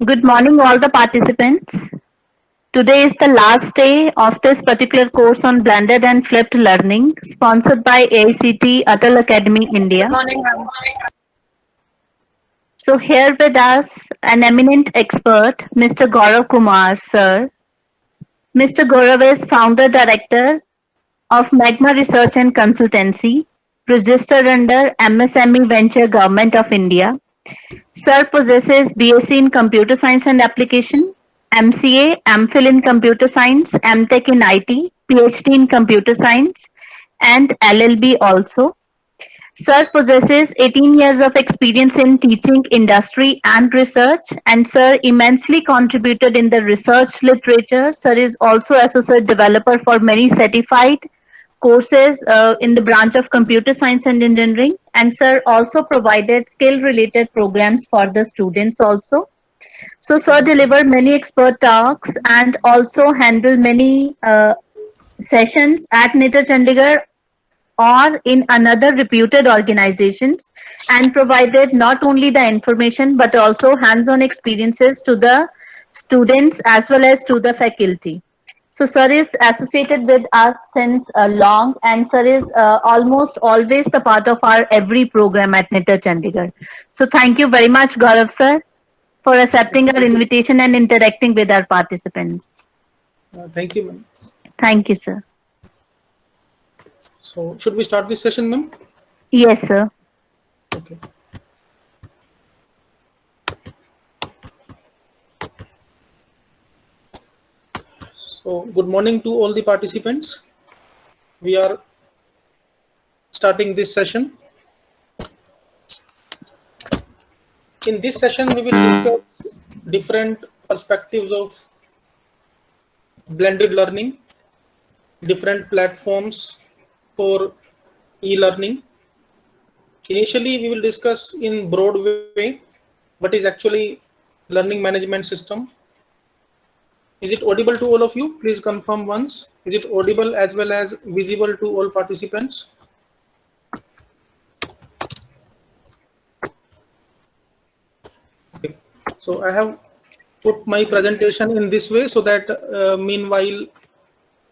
Good morning, all the participants. Today is the last day of this particular course on blended and flipped learning, sponsored by AICT Atal Academy India. Good morning, ma'am. So, here with us, an eminent expert, Mr. Gaurav Kumar, sir. Mr. Gaurav is founder director of Magma Research and Consultancy, registered under MSME Venture Government of India. Sir possesses BSc in Computer Science and Application, MCA, MPhil in Computer Science, MTech in IT, PhD in Computer Science, and LLB also. Sir possesses 18 years of experience in teaching, industry, and research, and Sir immensely contributed in the research literature. Sir is also associate developer for many certified courses in the branch of computer science and engineering, and Sir also provided skill related programs for the students also. So Sir delivered many expert talks and also handled many sessions at NITR Chandigarh or in another reputed organizations, and provided not only the information but also hands-on experiences to the students as well as to the faculty. So sir is associated with us since long, and sir is almost always the part of our every program at NITR Chandigarh. So thank you very much, Gaurav sir, for accepting our invitation and interacting with our participants. Thank you, ma'am. Thank you, sir. So, should we start this session, ma'am? Yes, sir. Okay. So, good morning to all the participants. We are starting this session. In this session, we will discuss different perspectives of blended learning, different platforms for e-learning. Initially, we will discuss in broad way what is actually learning management system. Is it audible to all of you? Please confirm once. Is it audible as well as visible to all participants? Okay. So I have put my presentation in this way so that meanwhile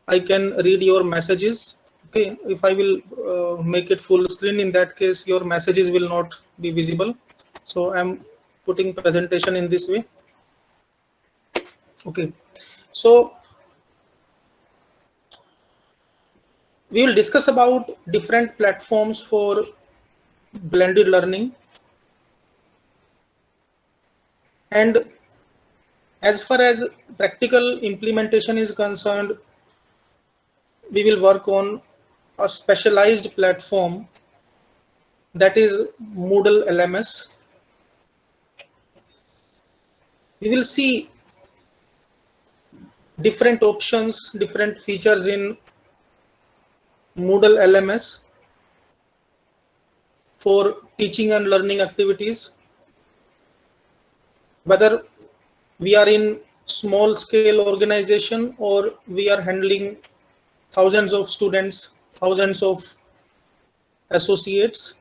I can read your messages. Okay, if I will make it full screen, in that case your messages will not be visible. So I'm putting presentation in this way. Okay, so we will discuss about different platforms for blended learning, and as far as practical implementation is concerned, we will work on a specialized platform, that is Moodle LMS. We will see different options, different features in Moodle LMS for teaching and learning activities. Whether we are in small scale organization or we are handling thousands of students, thousands of associates.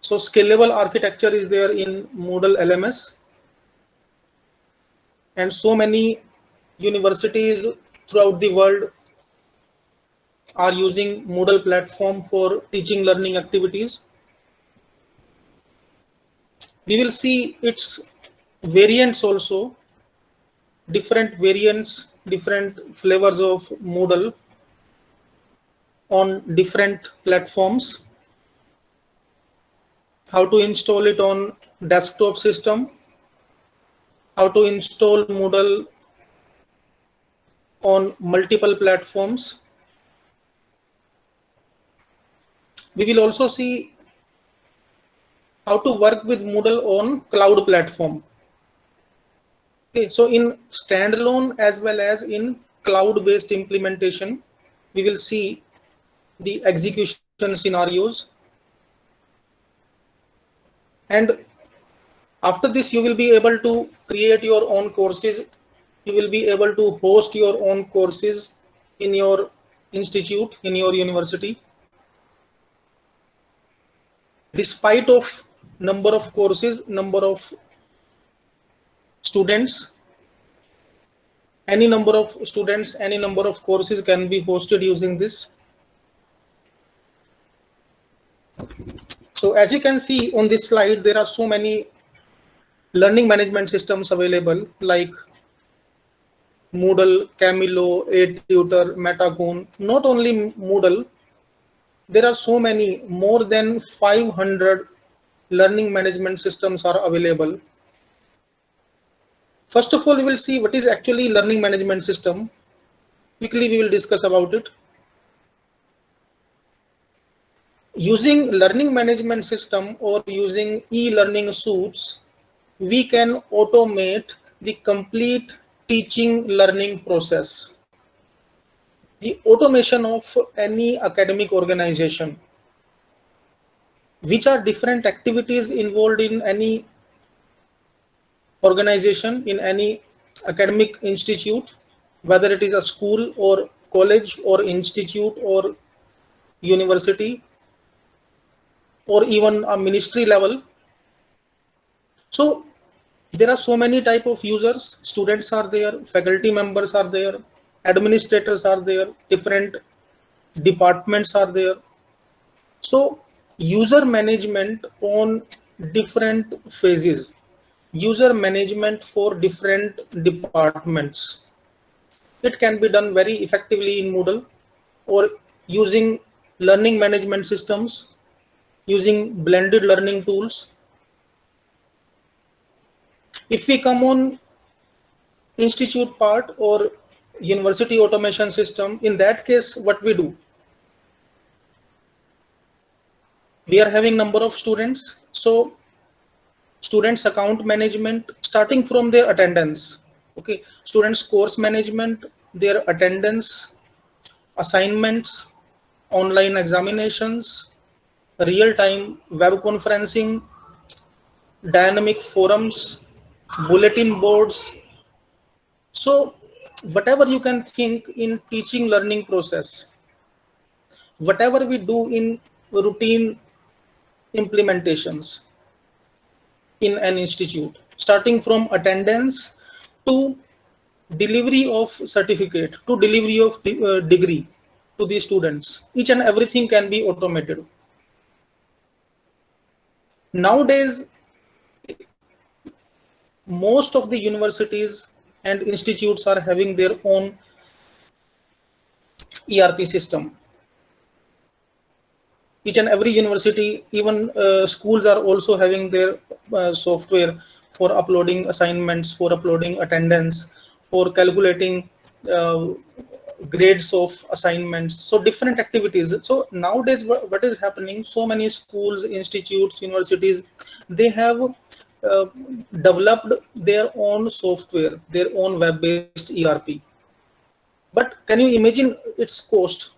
So scalable architecture is there in Moodle LMS, and so many universities throughout the world are using Moodle platform for teaching learning activities. We will see its variants also, different variants, different flavors of Moodle on different platforms. How to install it on desktop system, how to install Moodle on multiple platforms. We will also see how to work with Moodle on cloud platform. Okay, so in standalone as well as in cloud-based implementation, we will see the execution scenarios. And after this, you will be able to create your own courses. You will be able to host your own courses in your institute, in your university. Despite of number of courses, number of students, any number of students, any number of courses can be hosted using this. So as you can see on this slide, there are so many learning management systems available like Moodle, Camilo, ATutor, Metacoon. Not only Moodle, there are so many, more than 500 learning management systems are available. First of all, we will see what is actually learning management system. Quickly, we will discuss about it. Using learning management system or using e-learning suites, we can automate the complete teaching learning process. The automation of any academic organization, which are different activities involved in any organization, in any academic institute, whether it is a school or college or institute or university or even a ministry level. So there are so many type of users. Students are there, faculty members are there, administrators are there, different departments are there. So user management on different phases, user management for different departments, it can be done very effectively in Moodle or using learning management systems, using blended learning tools. If we come on institute part or university automation system, in that case, what we do? We are having number of students. So students account management starting from their attendance. Okay, students course management, their attendance, assignments, online examinations, real-time web conferencing, dynamic forums, bulletin boards. So whatever you can think in teaching learning process, whatever we do in routine implementations in an institute, starting from attendance to delivery of certificate to delivery of degree to the students, each and everything can be automated. Nowadays, most of the universities and institutes are having their own ERP system. Each and every university, even schools are also having their software for uploading assignments, for uploading attendance, for calculating grades of assignments, so different activities. So nowadays what is happening, so many schools, institutes, universities, they have developed their own software, their own web-based ERP. But can you imagine its cost?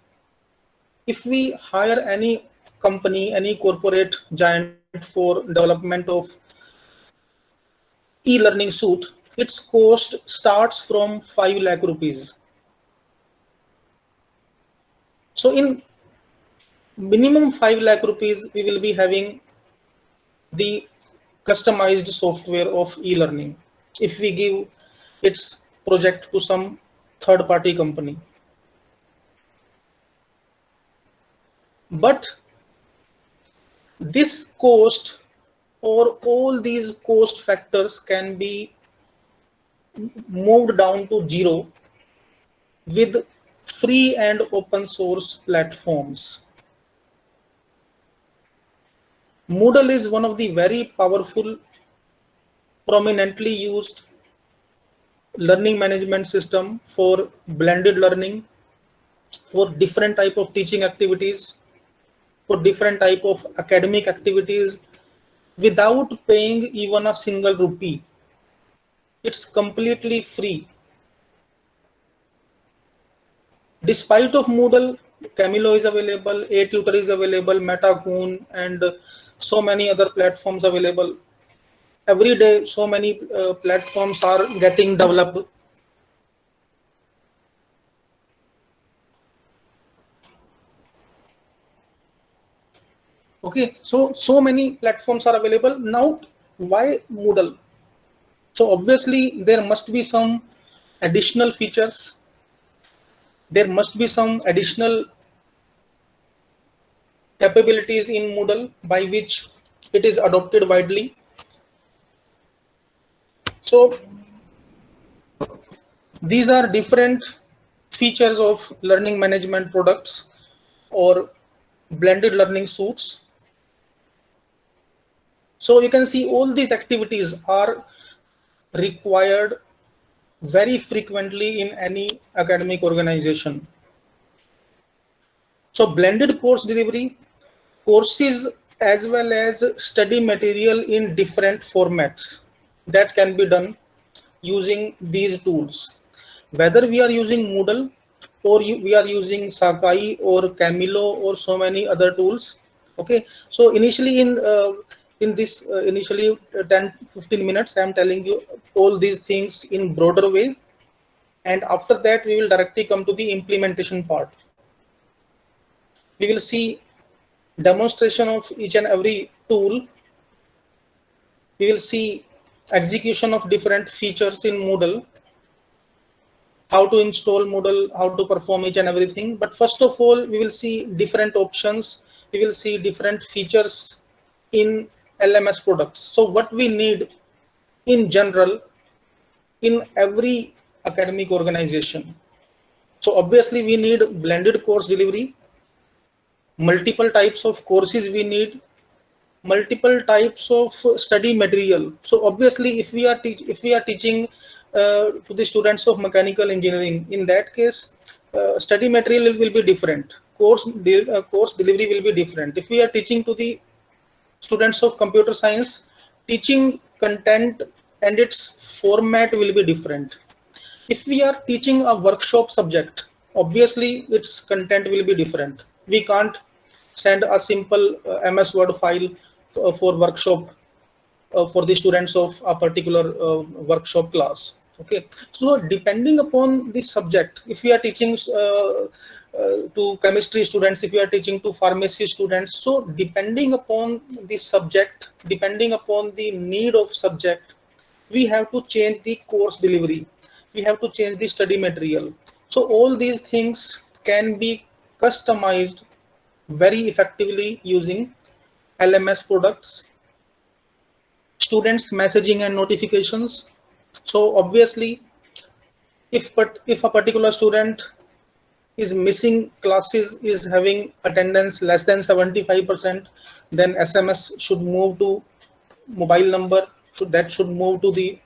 If we hire any company, any corporate giant for development of e-learning suite, its cost starts from 5 lakh rupees. So in minimum 5 lakh rupees, we will be having the customized software of e-learning if we give its project to some third-party company. But this cost or all these cost factors can be moved down to zero with free and open source platforms. Moodle is one of the very powerful, prominently used learning management system for blended learning, for different type of teaching activities, for different type of academic activities, without paying even a single rupee. It's completely free. Despite of Moodle, Camilo is available, ATutor is available, Metacoon, and so many other platforms available. Every day, so many platforms are getting developed. Okay, so many platforms are available. Now, why Moodle? So obviously there must be some additional features. There must be some additional capabilities in Moodle by which it is adopted widely. So these are different features of learning management products or blended learning suites. So you can see all these activities are required very frequently in any academic organization. So blended course delivery, courses as well as study material in different formats, that can be done using these tools. Whether we are using Moodle or we are using Sakai or Camilo or so many other tools. Okay, so initially in this initially 10-15 minutes, I am telling you all these things in broader way, and after that we will directly come to the implementation part. We will see demonstration of each and every tool. We will see execution of different features in Moodle, how to install Moodle, how to perform each and everything. But first of all, we will see different options. We will see different features in LMS products. So what we need in general in every academic organization. So obviously we need blended course delivery, multiple types of courses we need, multiple types of study material. So obviously if we are teaching to the students of mechanical engineering, in that case study material will be different, course delivery will be different. If we are teaching to the students of computer science, teaching content and its format will be different. If we are teaching a workshop subject, obviously its content will be different. We can't send a simple MS Word file for workshop for the students of a particular workshop class. Okay, so depending upon the subject, if we are teaching to chemistry students, if we are teaching to pharmacy students, so depending upon the subject, depending upon the need of subject, we have to change the course delivery, we have to change the study material. So all these things can be customized very effectively using LMS products. Students messaging and notifications. So obviously if a particular student is missing classes, is having attendance less than 75%, then SMS should move to mobile number, should move to the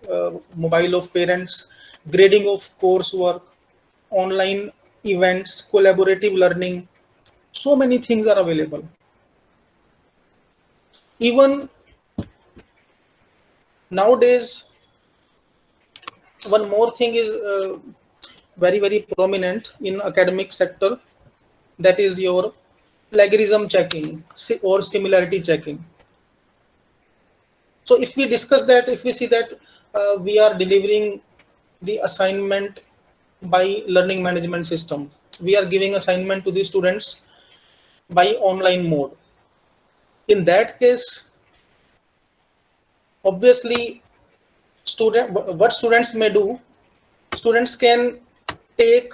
mobile of parents. Grading of coursework, online events, collaborative learning, so many things are available. Even nowadays, one more thing is very prominent in academic sector, that is your plagiarism checking or similarity checking. So if we discuss that, if we see that we are delivering the assignment by learning management system, we are giving assignment to the students by online mode. In that case, obviously what students may do, students can take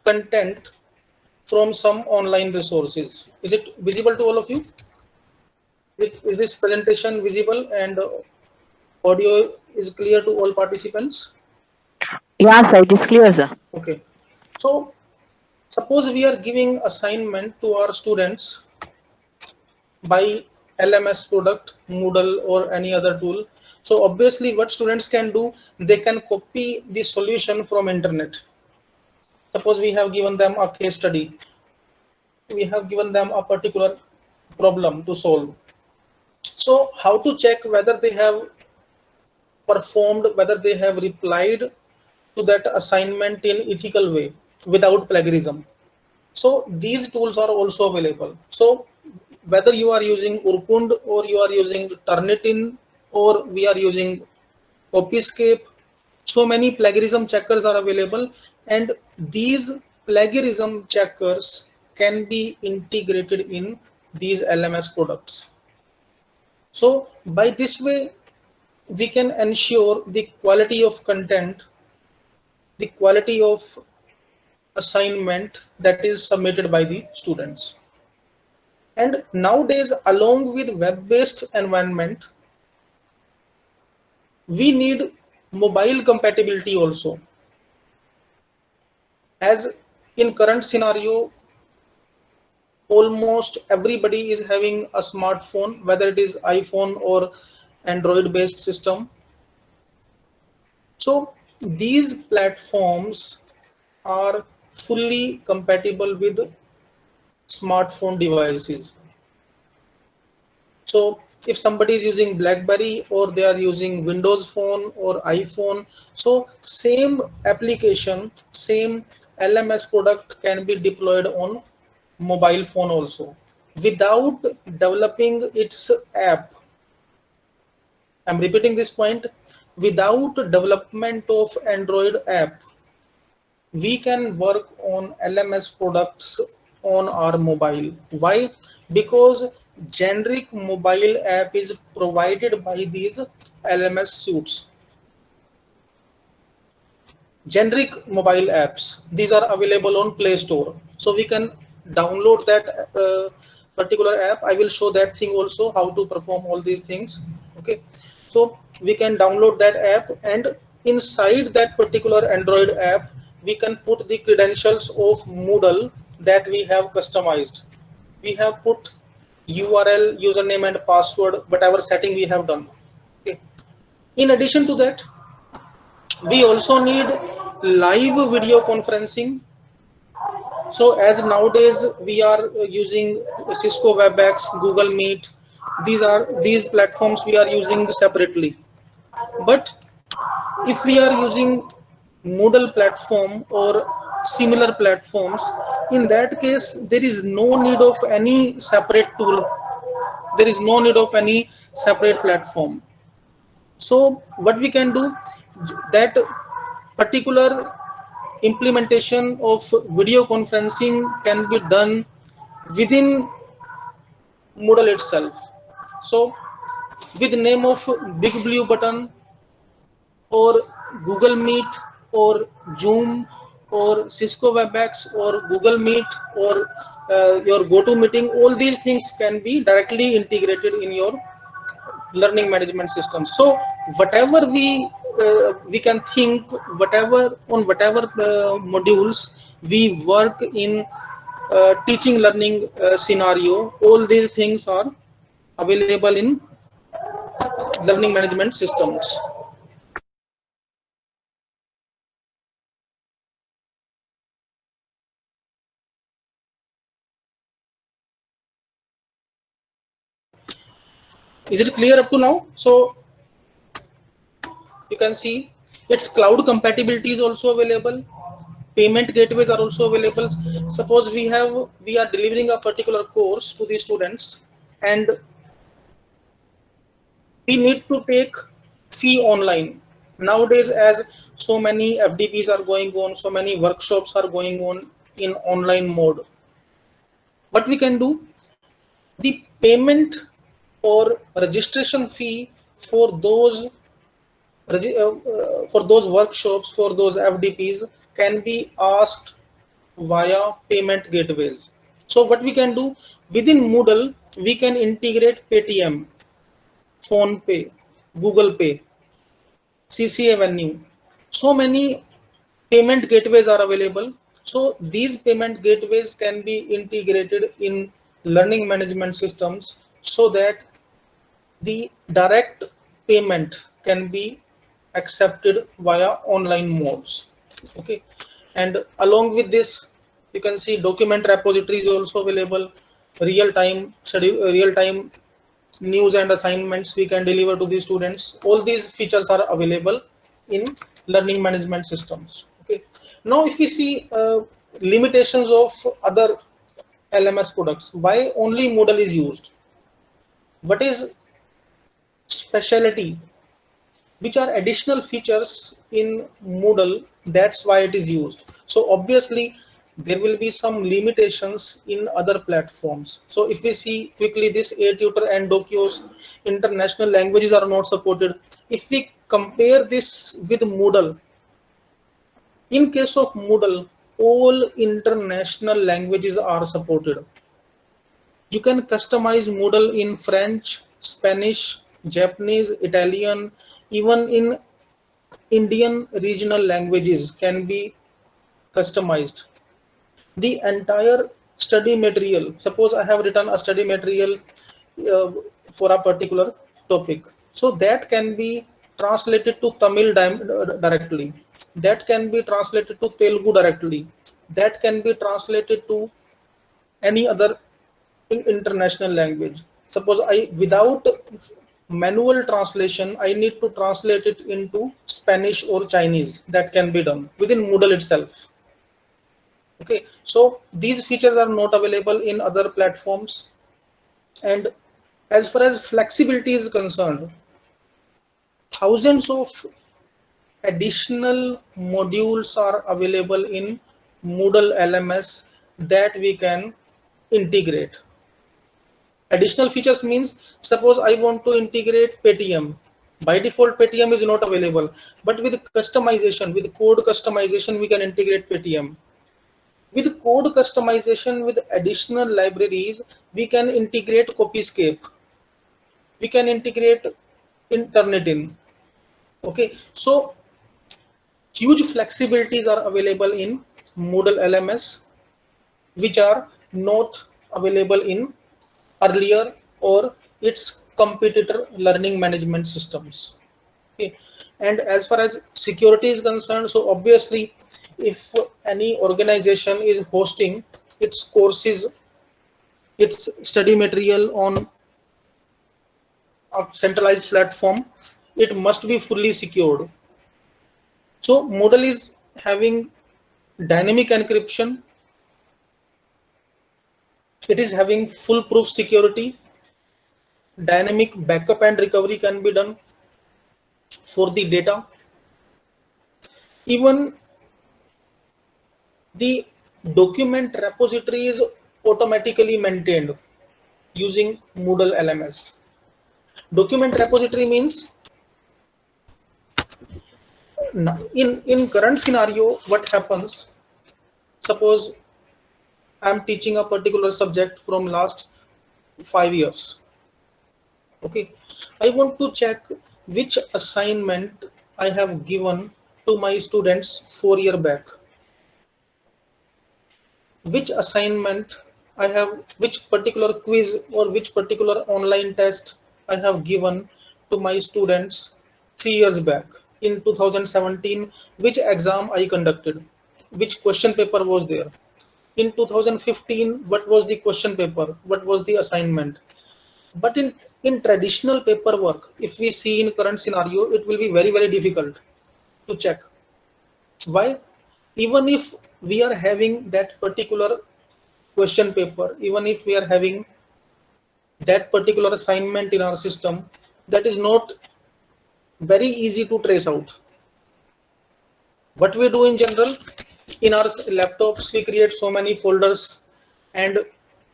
content from some online resources. Is it visible to all of you? Is this presentation visible and audio is clear to all participants? Yeah, sir, it is clear, sir. Okay. So suppose we are giving assignment to our students by LMS product, Moodle or any other tool. So obviously what students can do, they can copy the solution from internet. Suppose we have given them a case study, we have given them a particular problem to solve. So how to check whether they have performed, whether they have replied to that assignment in ethical way without plagiarism? So these tools are also available. So whether you are using Urkund or you are using Turnitin or we are using Copyscape, so many plagiarism checkers are available, and these plagiarism checkers can be integrated in these LMS products. So by this way, we can ensure the quality of content, the quality of assignment that is submitted by the students. And nowadays, along with web-based environment, we need mobile compatibility also. As in current scenario, almost everybody is having a smartphone, whether it is iPhone or Android based system. So these platforms are fully compatible with smartphone devices. So if somebody is using BlackBerry or they are using Windows phone or iPhone, so same application, same LMS product can be deployed on mobile phone also without developing its app. I'm repeating this point. Without development of Android app, we can work on LMS products on our mobile. Why? Because generic mobile app is provided by these LMS suites. Generic mobile apps, these are available on Play Store. So we can download that particular app. I will show that thing also, how to perform all these things. Okay, so we can download that app, and inside that particular Android app, we can put the credentials of Moodle that we have customized. We have put URL, username and password, whatever setting we have done. Okay. In addition to that, we also need live video conferencing. So as nowadays we are using Cisco WebEx, Google Meet, these platforms we are using separately. But if we are using Moodle platform or similar platforms, in that case there is no need of any separate tool. There is no need of any separate platform. So what we can do, that particular implementation of video conferencing can be done within Moodle itself. So with the name of Big Blue Button or Google Meet or Zoom or Cisco WebEx or Google Meet or your GoToMeeting, all these things can be directly integrated in your learning management system. So whatever we can think, whatever modules we work in teaching learning scenario, all these things are available in learning management systems. Is it clear up to now? So you can see its cloud compatibility is also available. Payment gateways are also available. Suppose we are delivering a particular course to the students and we need to take fee online. Nowadays, as so many FDPs are going on, so many workshops are going on in online mode. What we can do, the payment or registration fee for those workshops, for those FDPs can be asked via payment gateways. So what we can do, within Moodle, we can integrate Paytm, PhonePe, Google Pay, CC Avenue. So many payment gateways are available. So these payment gateways can be integrated in learning management systems so that the direct payment can be accepted via online modes. Okay, and along with this, you can see document repository is also available. Real-time news and assignments we can deliver to the students. All these features are available in learning management systems. Okay, now if we see limitations of other LMS products, why only Moodle is used? What is specialty? Which are additional features in Moodle? That's why it is used. So obviously there will be some limitations in other platforms. So if we see quickly this ATutor and Dokyo's international languages are not supported. If we compare this with Moodle, in case of Moodle, all international languages are supported. You can customize Moodle in French, Spanish, Japanese, Italian, even in Indian regional languages can be customized. The entire study material, suppose I have written a study material for a particular topic, so that can be translated to Tamil directly, that can be translated to Telugu directly, that can be translated to any other international language. Suppose I, without manual translation, I need to translate it into Spanish or Chinese, that can be done within Moodle itself. Okay, so these features are not available in other platforms. And as far as flexibility is concerned, thousands of additional modules are available in Moodle LMS that we can integrate. Additional features means, suppose I want to integrate Paytm. By default, Paytm is not available, but with customization, with code customization, we can integrate Paytm. With code customization, with additional libraries, we can integrate Copyscape. We can integrate Turnitin. Okay, so huge flexibilities are available in Moodle LMS, which are not available in earlier or its competitor learning management systems. Okay. And as far as security is concerned, so obviously if any organization is hosting its courses, its study material on a centralized platform, it must be fully secured. So Moodle is having dynamic encryption, it is having foolproof security, dynamic backup and recovery can be done for the data. Even the document repository is automatically maintained using Moodle LMS. Document repository means, in current scenario, what happens, suppose I'm teaching a particular subject from last 5 years. Okay, I want to check which assignment I have given to my students 4 years back. Which assignment I have, which particular quiz or which particular online test I have given to my students 3 years back. In 2017, which exam I conducted, which question paper was there. In 2015, what was the question paper, what was the assignment. But in traditional paperwork, if we see in current scenario, it will be very, very difficult to check. Why? Even if we are having that particular question paper, even if we are having that particular assignment in our system, that is not very easy to trace out. What we do in general, in our laptops, we create so many folders and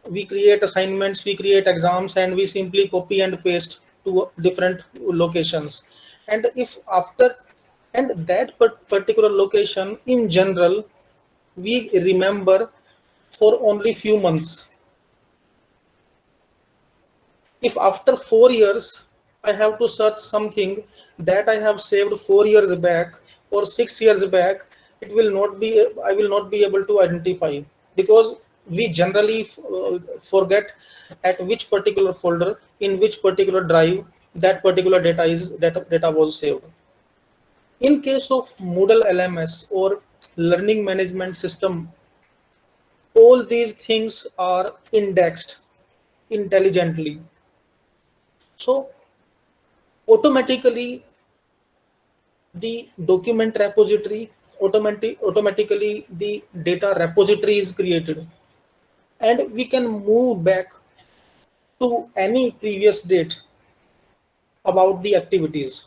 we create assignments, we create exams, and we simply copy and paste to different locations. And if after, and that particular location in general, we remember for only few months. If after 4 years I have to search something that I have saved 4 years back or 6 years back, it will not be, I will not be able to identify, because we generally forget at which particular folder, in which particular drive that particular data was saved. In case of Moodle LMS or learning management system, all these things are indexed intelligently. So automatically the document repository, automatically the data repository is created, and we can move back to any previous date about the activities,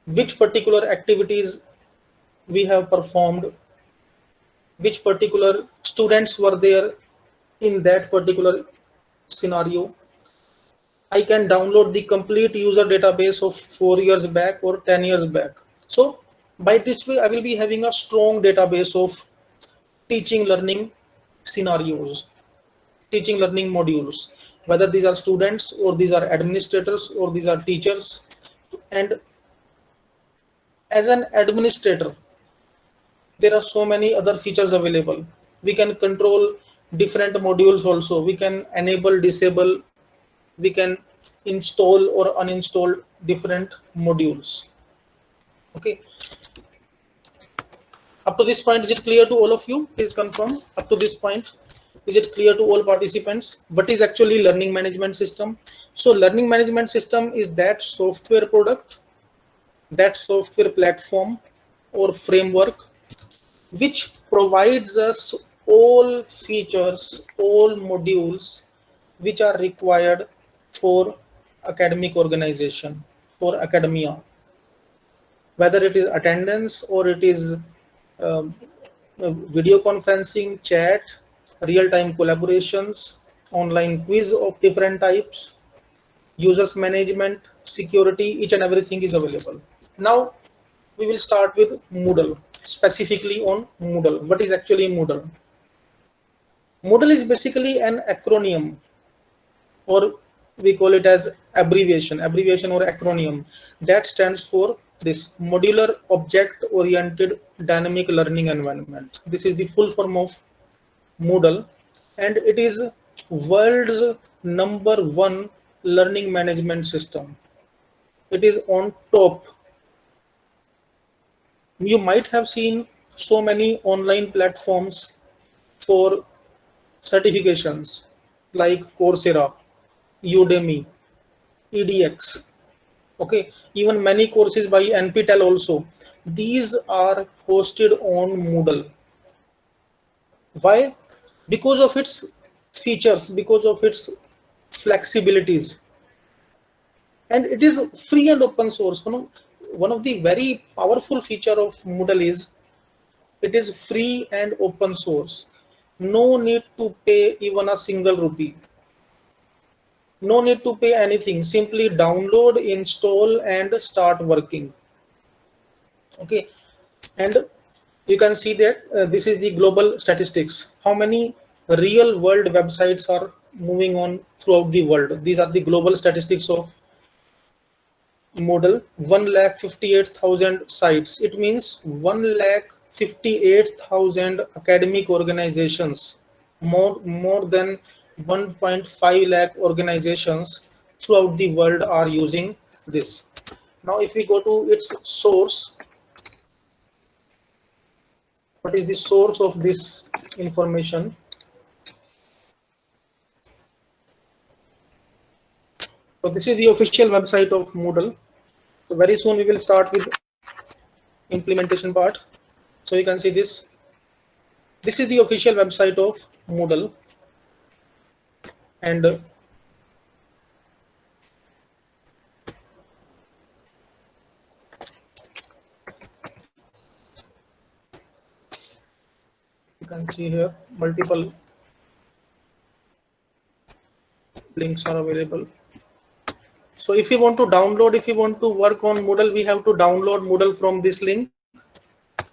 which particular activities we have performed which particular students were there in that particular scenario. I can download the complete user database of 4 years back or 10 years back. So by this way, I will be having a strong database of teaching learning scenarios, teaching learning modules, whether these are students or these are administrators or these are teachers. And as an administrator, there are so many other features available. We can control different modules also. We can enable, disable, we can install or uninstall different modules. Okay. Up to this point, is it clear to all of you? Please confirm. Up to this point, is it clear to all participants? What is actually learning management system? So learning management system is that software product, that software platform or framework which provides us all features, all modules which are required for academic organization, for academia, whether it is attendance or it is video conferencing, chat, real-time collaborations, online quiz of different types, users management, security, each and everything is available. Now we will start with Moodle, specifically on Moodle. What is actually Moodle? Moodle is basically an acronym, or we call it as abbreviation or acronym, that stands for this Modular Object Oriented Dynamic Learning Environment. This is the full form of Moodle, and it is world's #1 learning management system. It is on top. You might have seen so many online platforms for certifications like Coursera, Udemy, edX, okay, even many courses by NPTEL also. These are hosted on Moodle. Why? Because of its features, because of its flexibilities, and it is free and open source. One of the very powerful feature of Moodle is it is free and open source. No need to pay even a single rupee. No need to pay anything. Simply download, install, and start working. Okay, and you can see that this is the global statistics. How many real world websites are moving on throughout the world? These are the global statistics of Moodle. 1,58,000 sites. It means 1,58,000 academic organizations, more than 1.5 lakh organizations throughout the world are using this. Now if we go to its source, what is the source of this information? So this is the official website of Moodle. So very soon we will start with implementation part. So you can see this. This is the official website of Moodle, and you can see here multiple links are available. So if you want to download, if you want to work on Moodle, we have to download Moodle from this link.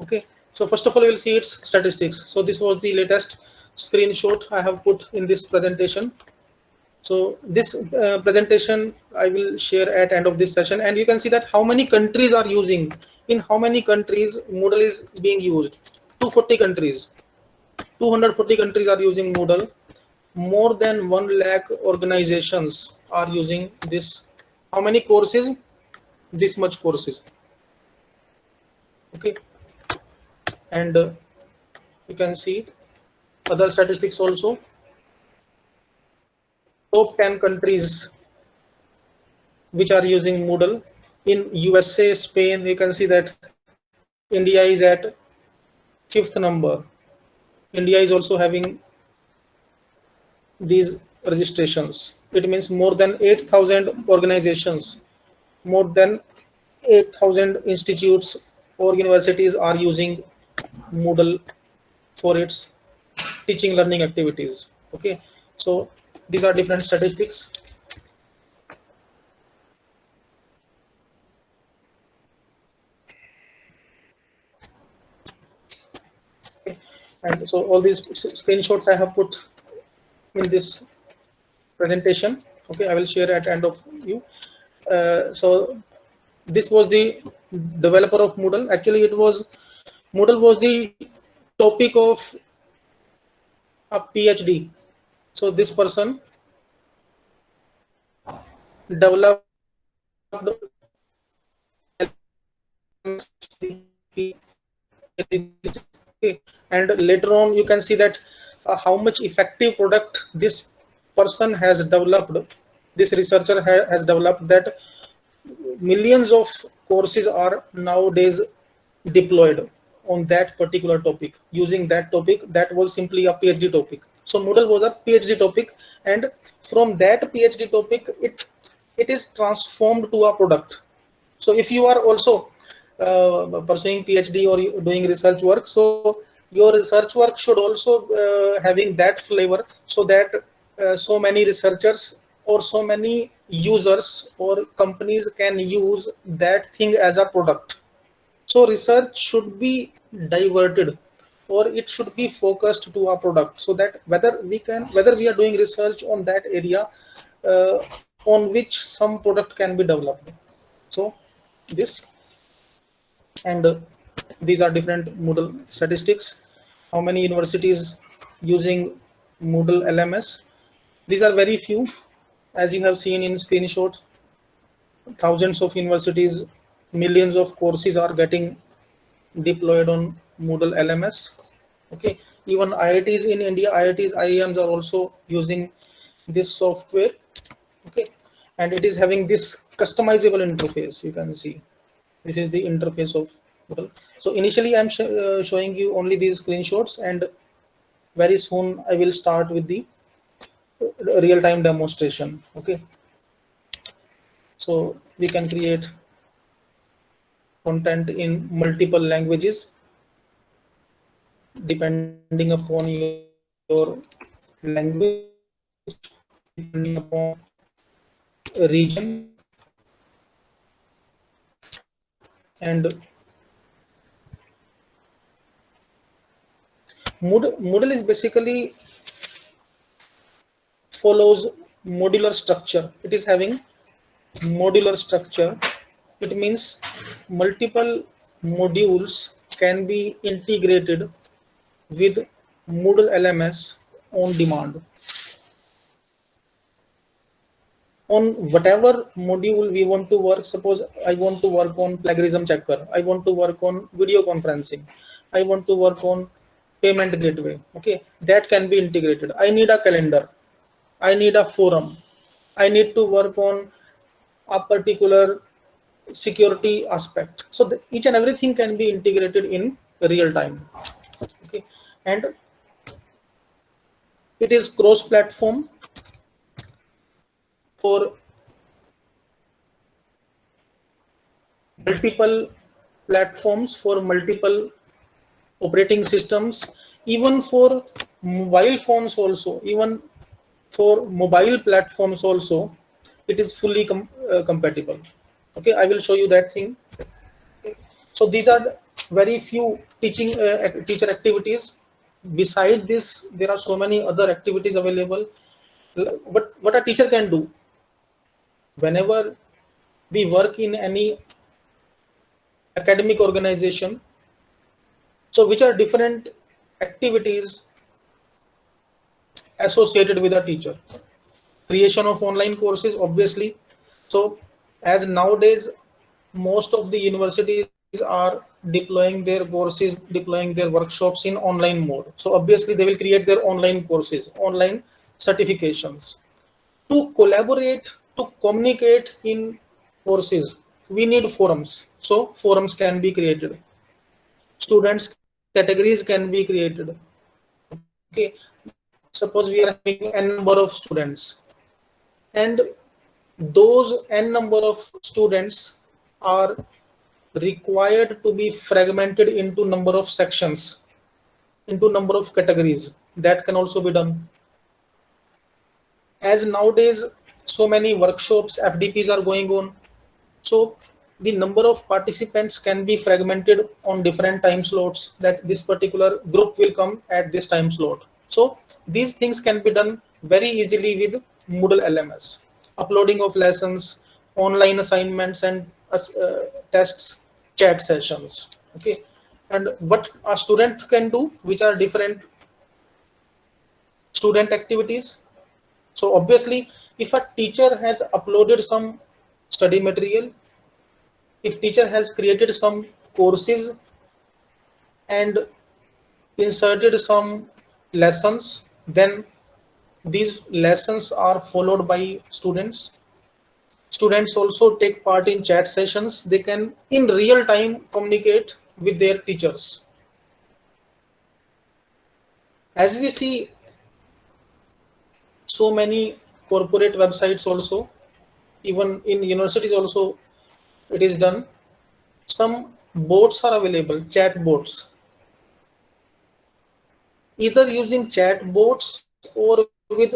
Okay, so first of all, we will see its statistics. So this was the latest screenshot I have put in this presentation. So this presentation I will share at end of this session, and you can see that how many countries are using, in how many countries Moodle is being used. 240 countries, 240 countries are using Moodle. More than 1 lakh organizations are using this. How many courses? This much courses. Okay, and you can see other statistics also. Top 10 countries which are using Moodle. In USA, Spain, you can see that India is at 5th number. India is also having these registrations. It means more than 8,000 organizations, more than 8,000 institutes or universities are using Moodle for its teaching learning activities. Okay, so these are different statistics. Okay. And so all these screenshots I have put in this presentation. Okay, I will share at end of you. So this was the developer of Moodle. Actually, Moodle was the topic of a PhD. So this person developed and later on you can see that how much effective product this person has developed, this researcher has developed, that millions of courses are nowadays deployed on that particular topic. Using that topic, that was simply a PhD topic. So Moodle was a PhD topic, and from that PhD topic it is transformed to a product. So if you are also pursuing PhD or doing research work, so your research work should also having that flavor, so that so many researchers or so many users or companies can use that thing as a product. So research should be diverted, or it should be focused to a product, so that whether we are doing research on that area on which some product can be developed. So this, and these are different Moodle statistics. How many universities using Moodle LMS? These are very few, as you have seen in screenshot. Thousands of universities, millions of courses are getting deployed on Moodle LMS. Okay, even IITs in India, IITs, IIMs are also using this software. Okay, and it is having this customizable interface. You can see this is the interface of Moodle. So initially I'm showing you only these screenshots, and very soon I will start with the real-time demonstration. Okay, so we can create content in multiple languages depending upon your language, depending upon region, and Moodle is basically follows modular structure. It is having modular structure. It means multiple modules can be integrated with Moodle LMS on demand. On whatever module we want to work, suppose I want to work on plagiarism checker, I want to work on video conferencing, I want to work on payment gateway. Okay, that can be integrated. I need a calendar, I need a forum, I need to work on a particular security aspect. So each and everything can be integrated in real time. Okay, and it is cross platform for multiple platforms, for multiple operating systems, even for mobile phones also, even for mobile platforms also, it is fully compatible. Okay, I will show you that thing. Okay. So these are very few teacher activities. Beside this, there are so many other activities available. But what a teacher can do, whenever we work in any academic organization, so which are different activities associated with a teacher? Creation of online courses, obviously. So as nowadays most of the universities are deploying their courses, deploying their workshops in online mode, so obviously they will create their online courses, online certifications. To collaborate, to communicate in courses, we need forums. So forums can be created, students categories can be created. Okay, suppose we are having n number of students, and those n number of students are required to be fragmented into number of sections. into number of categories. That can also be done. As nowadays so many workshops, FDPs are going on, so the number of participants can be fragmented on different time slots, that this particular group will come at this time slot. So these things can be done very easily with Moodle LMS. Uploading of lessons, online assignments and tests, chat sessions. Okay, and what a student can do, which are different student activities. So obviously, if a teacher has uploaded some study material, if teacher has created some courses and inserted some lessons, then these lessons are followed by students. Students also take part in chat sessions. They can in real time communicate with their teachers. As we see, so many corporate websites also, even in universities also it is done. Some bots are available, chat bots, either using chat bots or with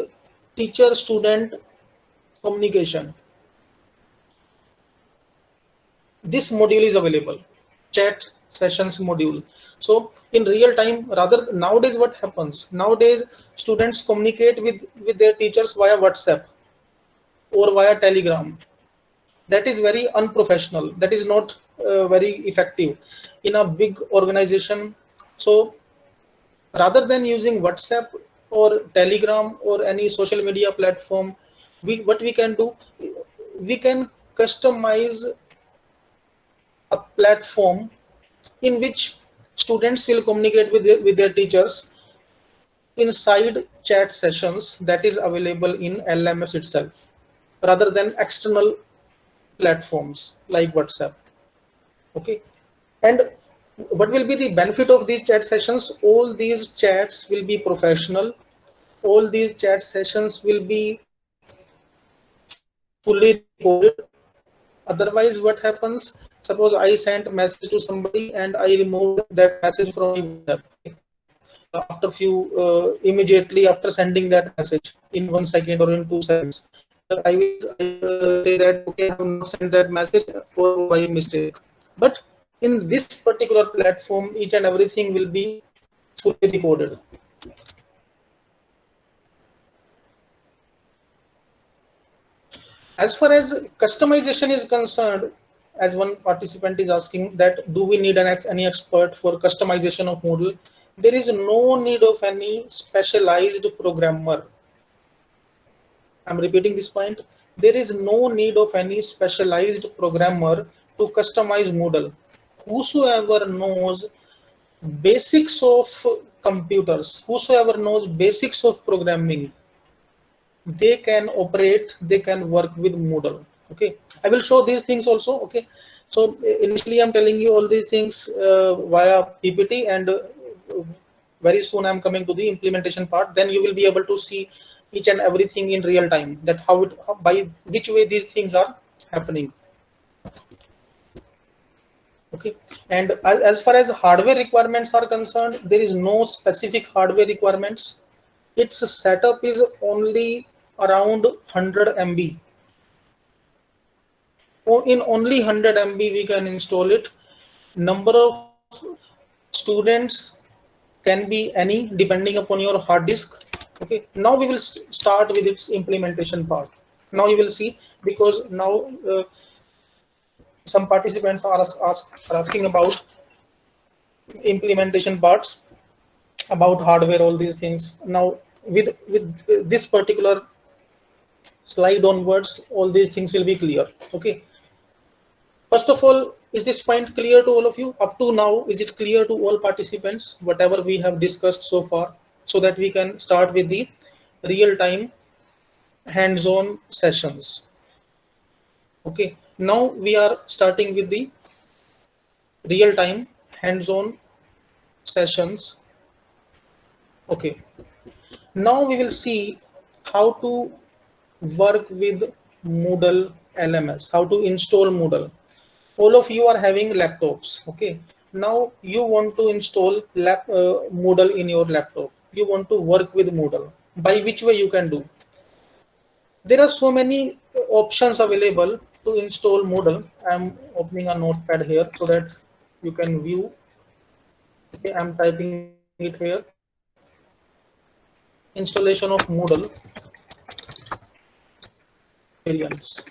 teacher student communication. This module is available, chat sessions module. So in real time, rather nowadays what happens, nowadays students communicate with their teachers via WhatsApp or via Telegram. That is very unprofessional, that is not very effective in a big organization. So rather than using WhatsApp or Telegram or any social media platform, what we can do, we can customize a platform in which students will communicate with their teachers inside chat sessions that is available in LMS itself, rather than external platforms like WhatsApp. Okay, and what will be the benefit of these chat sessions? All these chats will be professional. All these chat sessions will be fully recorded. Otherwise, what happens? Suppose I sent a message to somebody and I removed that message from my WhatsApp. After immediately after sending that message in 1 second or in 2 seconds, I will say that okay, I have not sent that message or by mistake. But in this particular platform, each and everything will be fully recorded. As far as customization is concerned, as one participant is asking that do we need any expert for customization of Moodle? There is no need of any specialized programmer. I'm repeating this point. There is no need of any specialized programmer to customize Moodle. Whosoever knows basics of computers, whosoever knows basics of programming, they can operate, they can work with Moodle. Okay, I will show these things also. Okay, so initially I'm telling you all these things via PPT, and very soon I'm coming to the implementation part. Then you will be able to see each and everything in real time, that by which way these things are happening. Okay, and as far as hardware requirements are concerned, there is no specific hardware requirements. Its setup is only around 100 MB. In only 100 MB we can install it. Number of students can be any depending upon your hard disk. Okay, now we will start with its implementation part. Now you will see, because now some participants are asking about implementation parts, about hardware, all these things. Now with this particular slide onwards, all these things will be clear. Okay, first of all, is this point clear to all of you? Up to now, is it clear to all participants whatever we have discussed so far, so that we can start with the real-time hands-on sessions? Okay, now we are starting with the real-time hands-on sessions. Okay, now we will see how to work with Moodle LMS, how to install Moodle. All of you are having laptops. Okay, Now you want to install Moodle in your laptop. You want to work with Moodle. By which way you can do? There are so many options available to install Moodle. I'm opening a notepad here so that you can view. Okay, I'm typing it here. Installation of Moodle variants.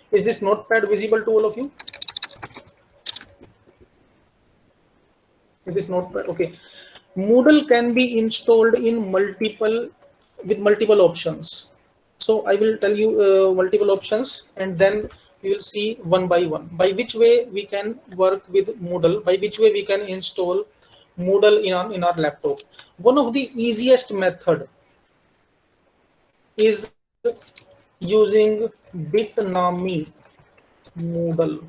Is this notepad visible to all of you? Is this notepad? Okay. Moodle can be installed in multiple options. So I will tell you multiple options, and then we will see one by one. By which way we can work with Moodle? By which way we can install Moodle in our laptop? One of the easiest method is using Bitnami Moodle.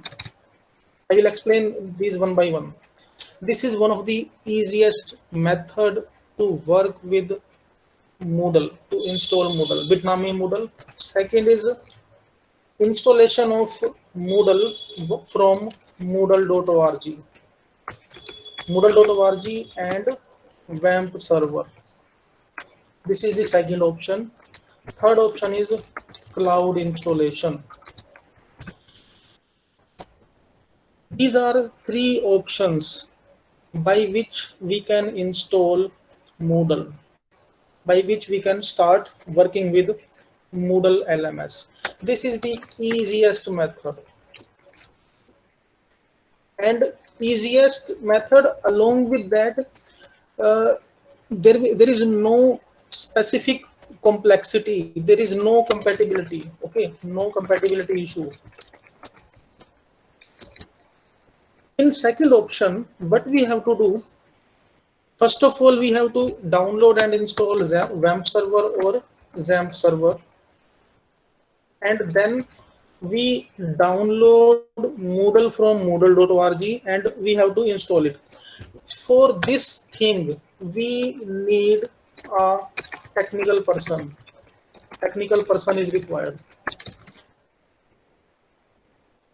I will explain these one by one. This is one of the easiest method to work with Moodle, to install Moodle, Bitnami Moodle. Second is installation of Moodle from Moodle.org, Moodle.org and WAMP server. This is the second option. Third option is cloud installation. These are three options by which we can install Moodle, by which we can start working with Moodle LMS. This is the easiest method. And easiest method, along with that, there is no specific complexity, there is no compatibility, okay, no compatibility issue. In second option, what we have to do, first of all, we have to download and install WAMP server or XAMPP server, and then we download Moodle from Moodle.org and we have to install it. For this thing, we need a technical person. Technical person is required.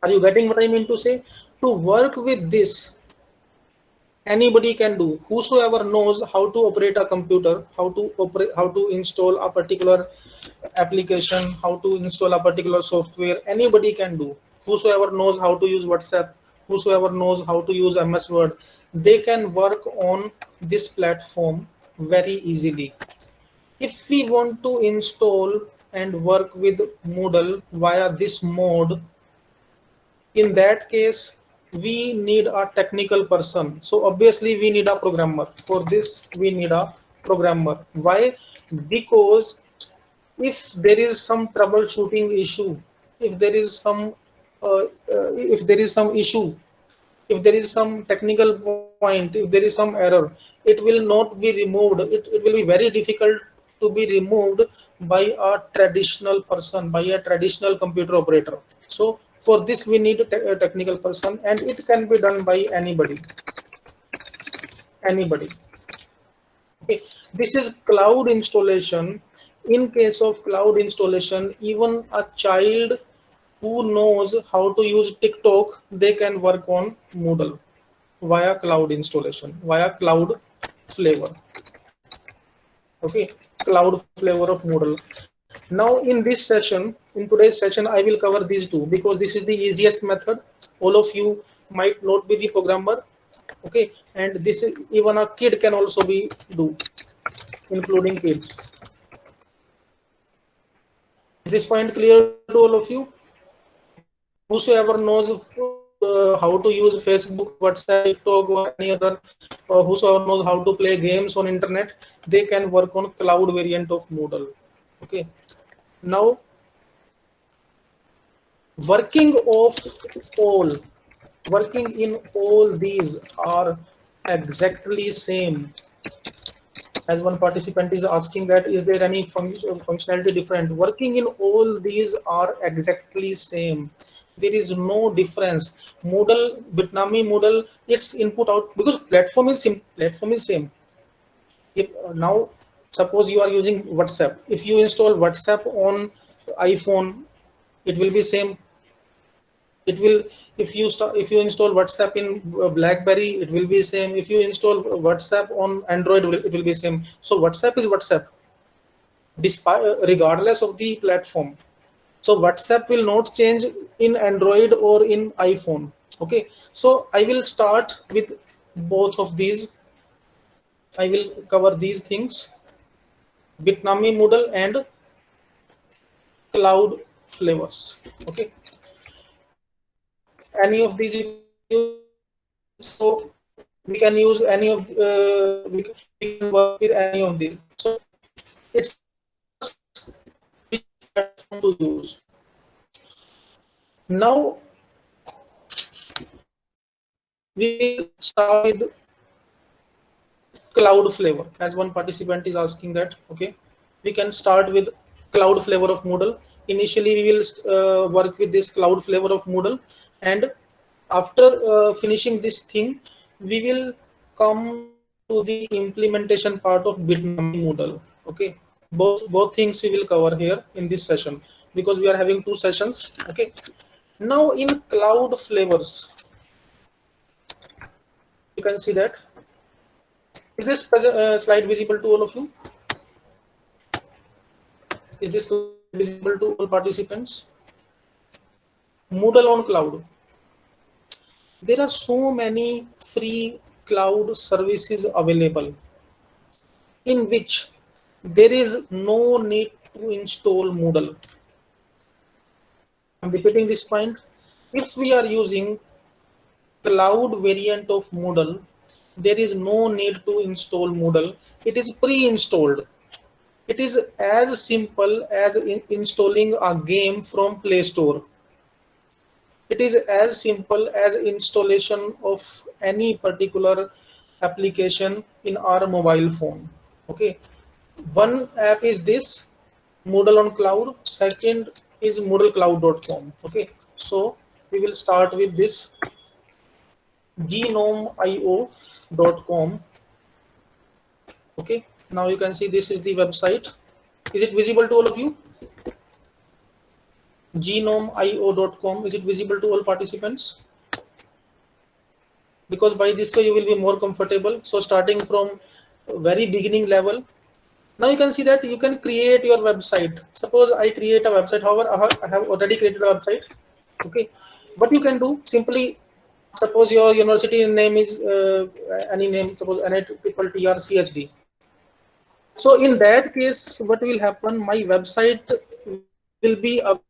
Are you getting what I mean to say? To work with this, anybody can do. Whosoever knows how to operate a computer, how to install a particular application, how to install a particular software, anybody can do. Whosoever knows how to use WhatsApp, whosoever knows how to use MS Word, they can work on this platform very easily. If we want to install and work with Moodle via this mode, in that case, we need a technical person. So obviously we need a programmer. For this, we need a programmer. Why? Because if there is some troubleshooting issue, if there is some issue, if there is some technical point, if there is some error, it will not be removed. It will be very difficult to be removed by a traditional person, by a traditional computer operator. So for this, we need a technical person, and it can be done by anybody. Anybody. Okay. This is cloud installation. In case of cloud installation, even a child who knows how to use TikTok, they can work on Moodle via cloud installation, via cloud flavor. Okay, cloud flavor of Moodle. Now in this session, in today's session, I will cover these two because this is the easiest method. All of you might not be the programmer, okay, and this is even a kid can also be do, including kids. Is this point clear to all of you? Whosoever knows how to use Facebook, WhatsApp, TikTok, or any other, whosoever knows how to play games on internet, they can work on cloud variant of Moodle. Okay. Now, working in all these are exactly same. As one participant is asking that, is there any functionality different? Working in all these are exactly same. There is no difference. Moodle, Bitnami Moodle, its input out, because platform is same. If now suppose you are using WhatsApp, if you install WhatsApp on iPhone, it will be same. It will, if you install WhatsApp in BlackBerry, it will be same. If you install WhatsApp on Android, it will be same. So WhatsApp is WhatsApp, despite regardless of the platform. So WhatsApp will not change in Android or in iPhone. Okay, so I will start with both of these. I will cover these things: Bitnami Moodle and Cloud Flavors. Okay, any of these you can use. So we can use any of we can work with any of these. So it's which platform to use. Now we will start with Cloud Flavor, as one participant is asking that. Okay, we can start with Cloud Flavor of Moodle. Initially, we will work with this Cloud Flavor of Moodle, and after finishing this thing, we will come to the implementation part of Bitnami Moodle. Okay, both things we will cover here in this session, because we are having 2 sessions. Okay, now in Cloud Flavors, you can see that. Is this slide visible to all of you? Is this visible to all participants? Moodle on cloud. There are so many free cloud services available in which there is no need to install Moodle. I'm repeating this point. If we are using cloud variant of Moodle, there is no need to install Moodle. It is pre-installed. It is as simple as installing a game from Play Store. It is as simple as installation of any particular application in our mobile phone. Okay, one app is this Moodle on Cloud. Second is moodlecloud.com. Okay, so we will start with this gnomeio.com. Okay, now you can see this is the website. Is it visible to all of you? gnomeio.com. Is it visible to all participants? Because by this way you will be more comfortable. So starting from very beginning level, now you can see that you can create your website. Suppose I create a website. However, I have already created a website. Okay, what you can do, simply suppose your university name is any name, suppose NITTRCHD. So in that case, what will happen? My website will be available,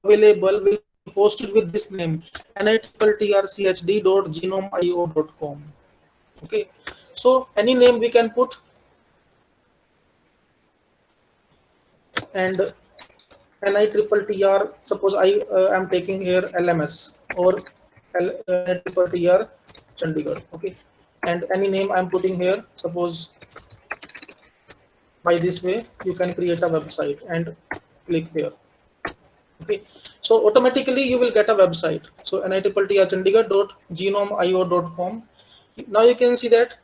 will be posted with this name, NITTRCHD.gnomeio.com. Okay, so any name we can put, and NITTR, suppose I am taking here LMS or NITTR Chandigarh. Okay, and any name I'm putting here, suppose by this way you can create a website and click here. Okay, so automatically you will get a website. So NITTRChandigarh.gnomeio.com. Now you can see that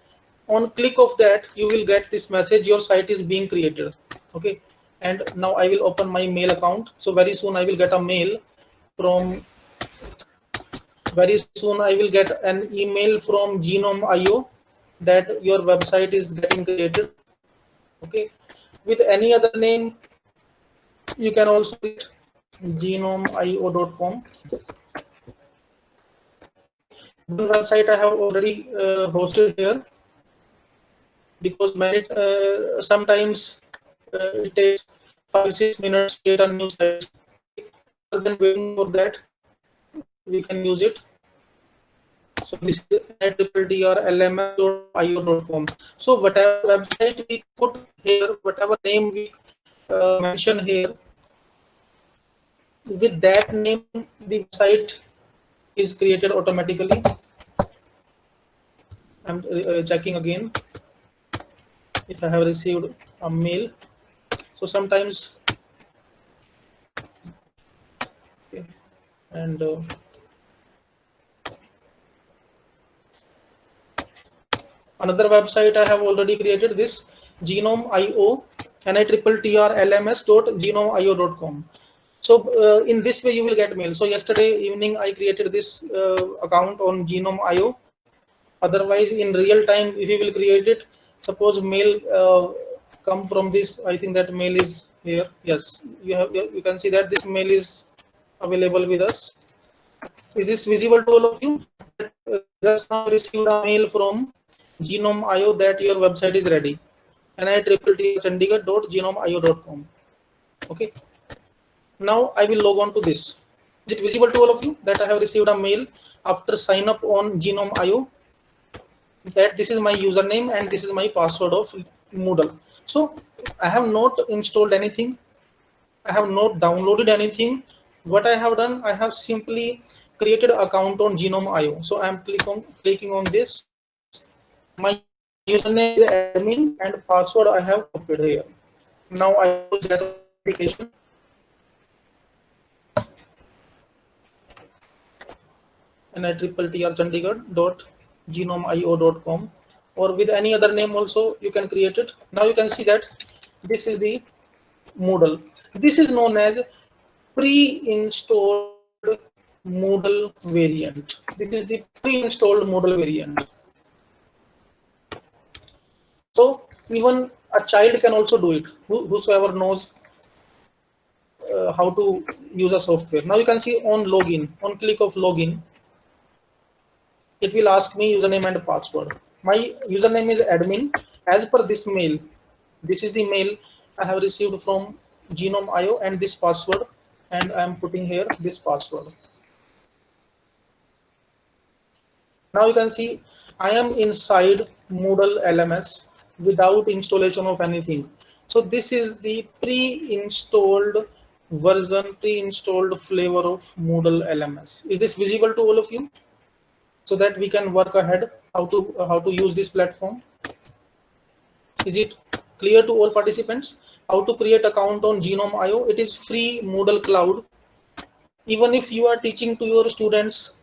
on click of that you will get this message, your site is being created. Okay, and now I will open my mail account. So very soon I will get a mail from, very soon I will get an email from Gnome.io that your website is getting created. Okay, with any other name you can also get gnomeio.com. The website I have already hosted here, because many sometimes it takes 5-6 minutes to get a new site. Rather than waiting for that, we can use it. So this is NITTRLMS.io.com. So whatever website we put here, whatever name we mention here, with that name the website is created automatically. I'm checking again if I have received a mail. So sometimes, okay, and another website I have already created, this Gnome.io, NITTRLMS.gnomeio.com. So in this way you will get mail. So yesterday evening I created this account on Genome.io. Otherwise in real time, if you will create it, suppose mail come from this, I think that mail is here. Yes, you can see that this mail is available with us. Is this visible to all of you? Just now received a mail from Genome.io that your website is ready. NITTT-Chandigarh.genome.io.com. Okay. Now I will log on to this. Is it visible to all of you that I have received a mail after sign up on Genome.io that this is my username and this is my password of Moodle. So I have not installed anything. I have not downloaded anything. What I have done, I have simply created an account on Genome.io. So I am clicking on this. My username is admin and password I have copied here. Now I use that application. NITTTR-Chandigarh.genome.io.com, or with any other name also you can create it. Now you can see that this is the Moodle. This is known as pre-installed Moodle variant. This is the pre-installed Moodle variant. So even a child can also do it, whosoever knows how to use a software. Now you can see on login, on click of login, it will ask me username and password. My username is admin as per this mail. This is the mail I have received from Genome.io and this password, and I am putting here this password. Now you can see I am inside Moodle LMS without installation of anything. So this is the pre-installed version, pre-installed flavor of Moodle LMS. Is this visible to all of you? So that we can work ahead how to use this platform. Is it clear to all participants how to create account on Genome.io? It is free Moodle cloud. Even if you are teaching to your students,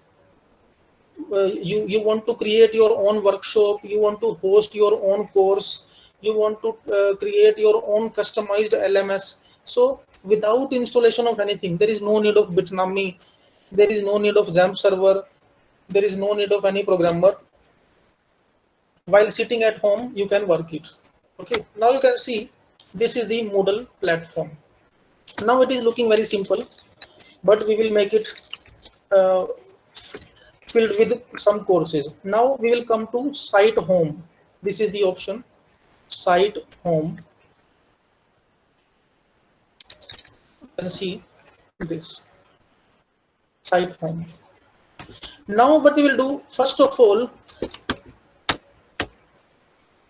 you want to create your own workshop, you want to host your own course, you want to create your own customized LMS. So without installation of anything, there is no need of Bitnami, there is no need of XAMPP server, there is no need of any programmer. While sitting at home, you can work it. Okay, now you can see this is the Moodle platform. Now it is looking very simple, but we will make it filled with some courses. Now we will come to site home. This is the option, site home. You can see this site home. Now what we will do, first of all,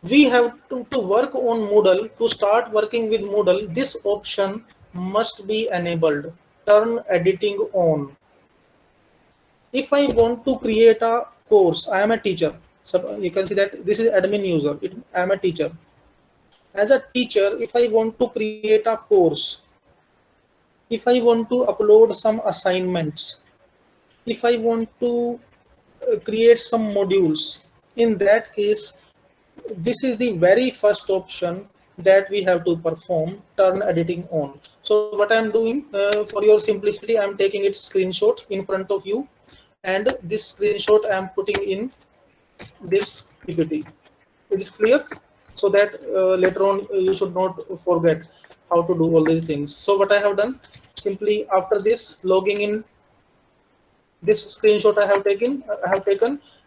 we have to work on Moodle. To start working with Moodle, this option must be enabled, turn editing on. If I want to create a course, I am a teacher. So you can see that this is admin user, I am a teacher. As a teacher, if I want to create a course, if I want to upload some assignments, if I want to create some modules, in that case, this is the very first option that we have to perform, turn editing on. So what I'm doing, for your simplicity, I'm taking its screenshot in front of you, and this screenshot I'm putting in this PPT. Is it clear? So that later on you should not forget how to do all these things. So what I have done, simply after this logging in, this screenshot I have taken,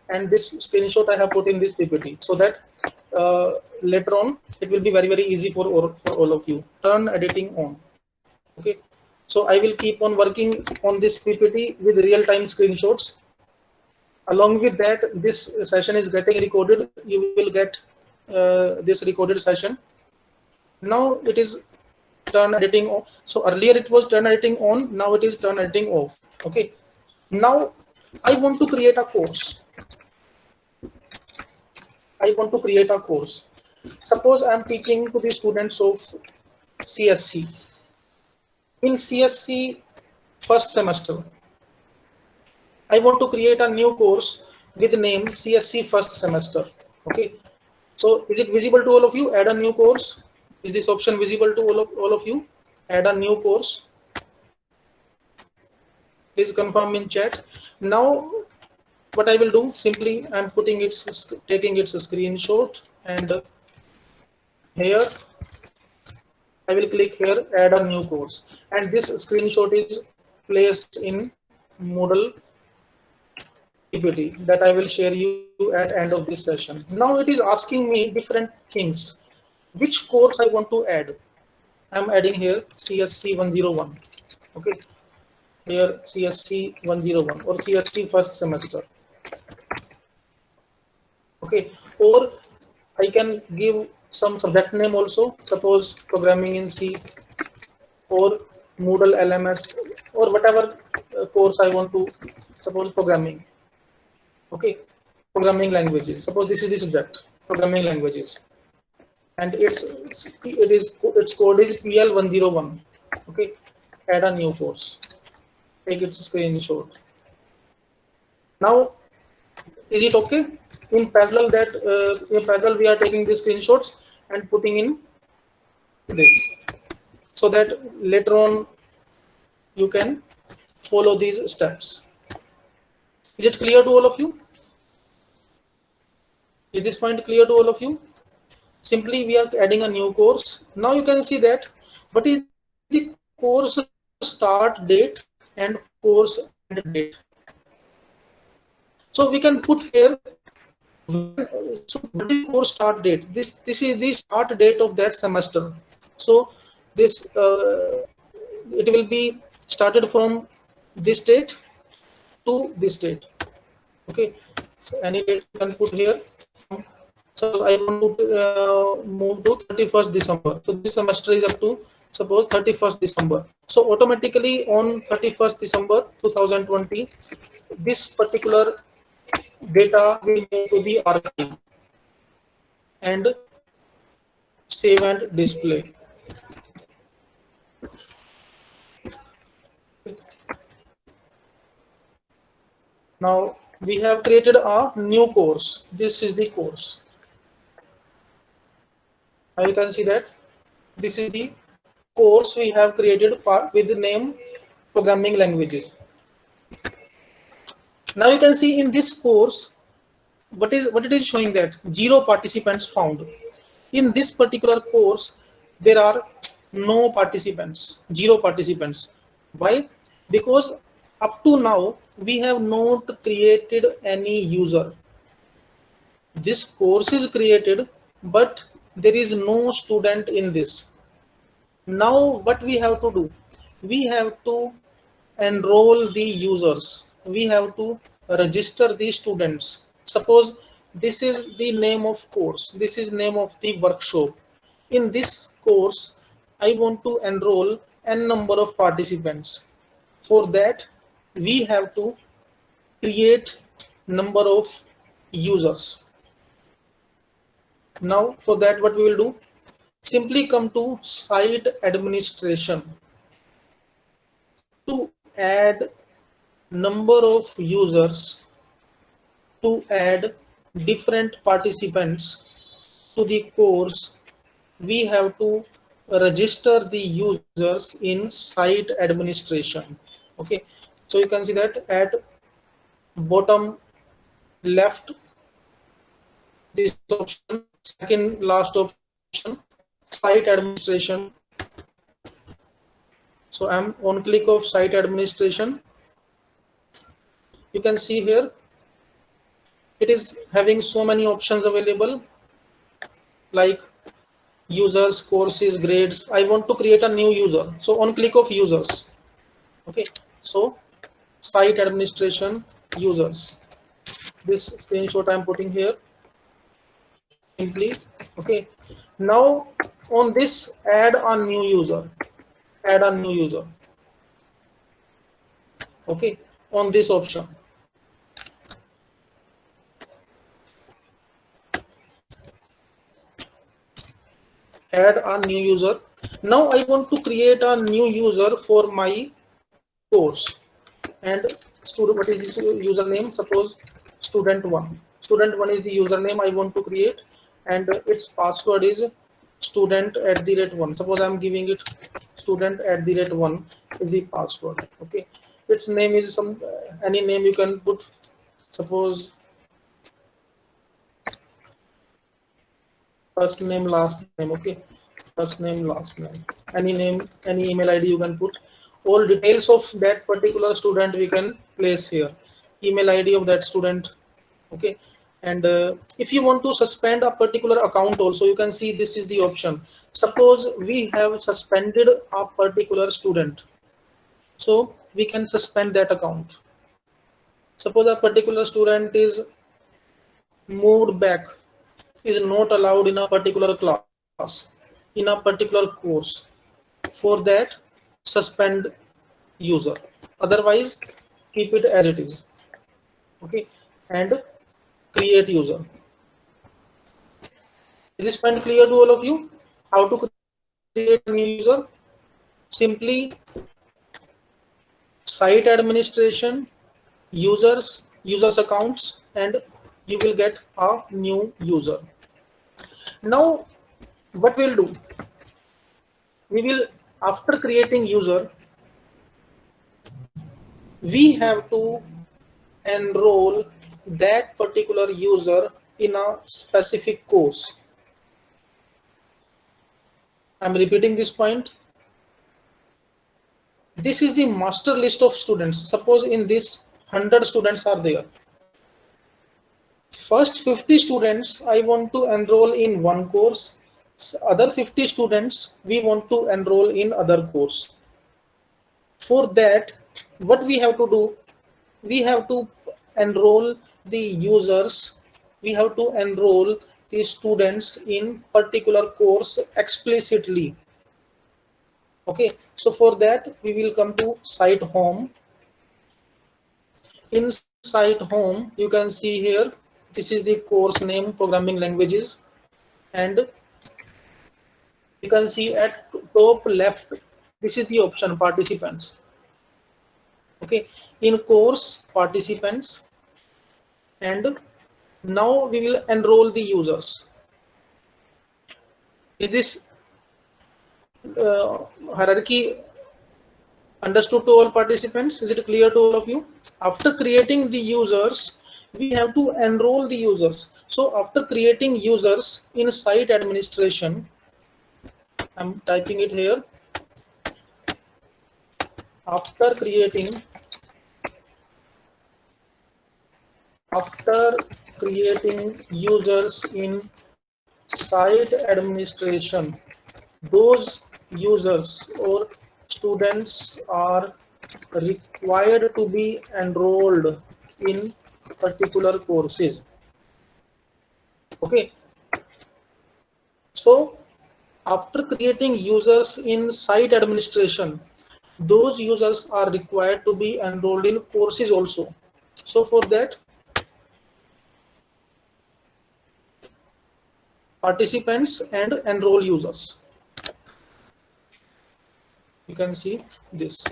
and this screenshot I have put in this PPT, so that later on it will be very easy for all of you. Turn editing on. Okay, so I will keep on working on this PPT with real-time screenshots. Along with that, this session is getting recorded. You will get this recorded session. Now it is turn editing on. So earlier it was turn editing on, now it is turn editing off. Okay, now I want to create a course. I want to create a course. Suppose I am teaching to the students of CSC. In CSC first semester, I want to create a new course with the name CSC first semester. Okay, so is it visible to all of you? Add a new course. Is this option visible to all of you? Add a new course. Please confirm in chat. Now what I will do, simply I'm taking its screenshot, and here I will click here, add a new course, and this screenshot is placed in Moodle PPT that I will share you at end of this session. Now it is asking me different things. Which course I want to add? I'm adding here CSC 101. Okay, here CSC 101 or CSC first semester. Okay, or I can give some subject name also, suppose programming in C or Moodle LMS or whatever course I want to, suppose programming. Okay, programming languages. Suppose this is the subject, programming languages, and its code is PL101. Okay, add a new course. Take its screenshot. Now, is it okay? In parallel we are taking the screenshots and putting in this, so that later on you can follow these steps. Is it clear to all of you? Is this point clear to all of you? Simply we are adding a new course. Now you can see that what is the course start date and course end date. So we can put here, so what is course start date? This is the start date of that semester. So this it will be started from this date to this date. Okay, so any date you can put here. So I want to move to 31st December. So this semester is up to, suppose, 31st December. So automatically on 31st December 2020, this particular data will move to the archive and save and display. Now we have created a new course. This is the course. Now you can see that this is the course we have created with the name programming languages. Now you can see in this course what it is showing, that 0 participants found. In this particular course there are no participants, 0 participants. Why? Because up to now we have not created any user. This course is created, but there is no student in this. Now what we have to do? We have to enroll the users. We have to register the students. Suppose this is the name of course. This is name of the workshop. In this course, I want to enroll n number of participants. For that, we have to create number of users. Now for that, what we will do? Simply come to site administration to add number of users, to add different participants to the course. We have to register the users in site administration. Okay, so you can see that at bottom left, this option, second last option, site administration. So I'm on click of site administration. You can see here it is having so many options available, like users, courses, grades. I want to create a new user, so on click of users. Okay, so site administration, users. This screenshot I'm putting here simply. Okay, now on this, add a new user, add a new user. Okay, on this option. Add a new user. Now I want to create a new user for my course, and student, what is this username? Suppose student1. Student1 is the username I want to create, and its password is student@1. Suppose I'm giving it student@1 is the password. Okay, its name is some any name you can put. Suppose first name, last name. Okay, first name, last name. Any name, any email ID you can put. All details of that particular student we can place here. Email ID of that student. Okay, and if you want to suspend a particular account also, you can see this is the option. Suppose we have suspended a particular student, so we can suspend that account. Suppose a particular student is moved back, is not allowed in a particular class, in a particular course. For that, suspend user. Otherwise, keep it as it is. Okay, and create user. Is this point clear to all of you? How to create a new user? Simply site administration, users accounts, and you will get a new user. Now what we'll do, we will, after creating user, we have to enroll that particular user in a specific course. I'm repeating this point. This is the master list of students. Suppose in this 100 students are there. First 50 students I want to enroll in one course. Other 50 students we want to enroll in other course. For that, what we have to do, we have to enroll the users, we have to enroll the students in particular course explicitly. Okay, so for that we will come to site home. In site home, you can see here, this is the course name, programming languages, and you can see at top left, this is the option participants. Okay, in course participants, and now we will enroll the users. Is this hierarchy understood to all participants? Is it clear to all of you? After creating the users, we have to enroll the users. So after creating users in site administration, I'm typing it here. After creating users in site administration, those users or students are required to be enrolled in particular courses. Okay, so after creating users in site administration, those users are required to be enrolled in courses also. So for that, participants and enroll users. You can see this,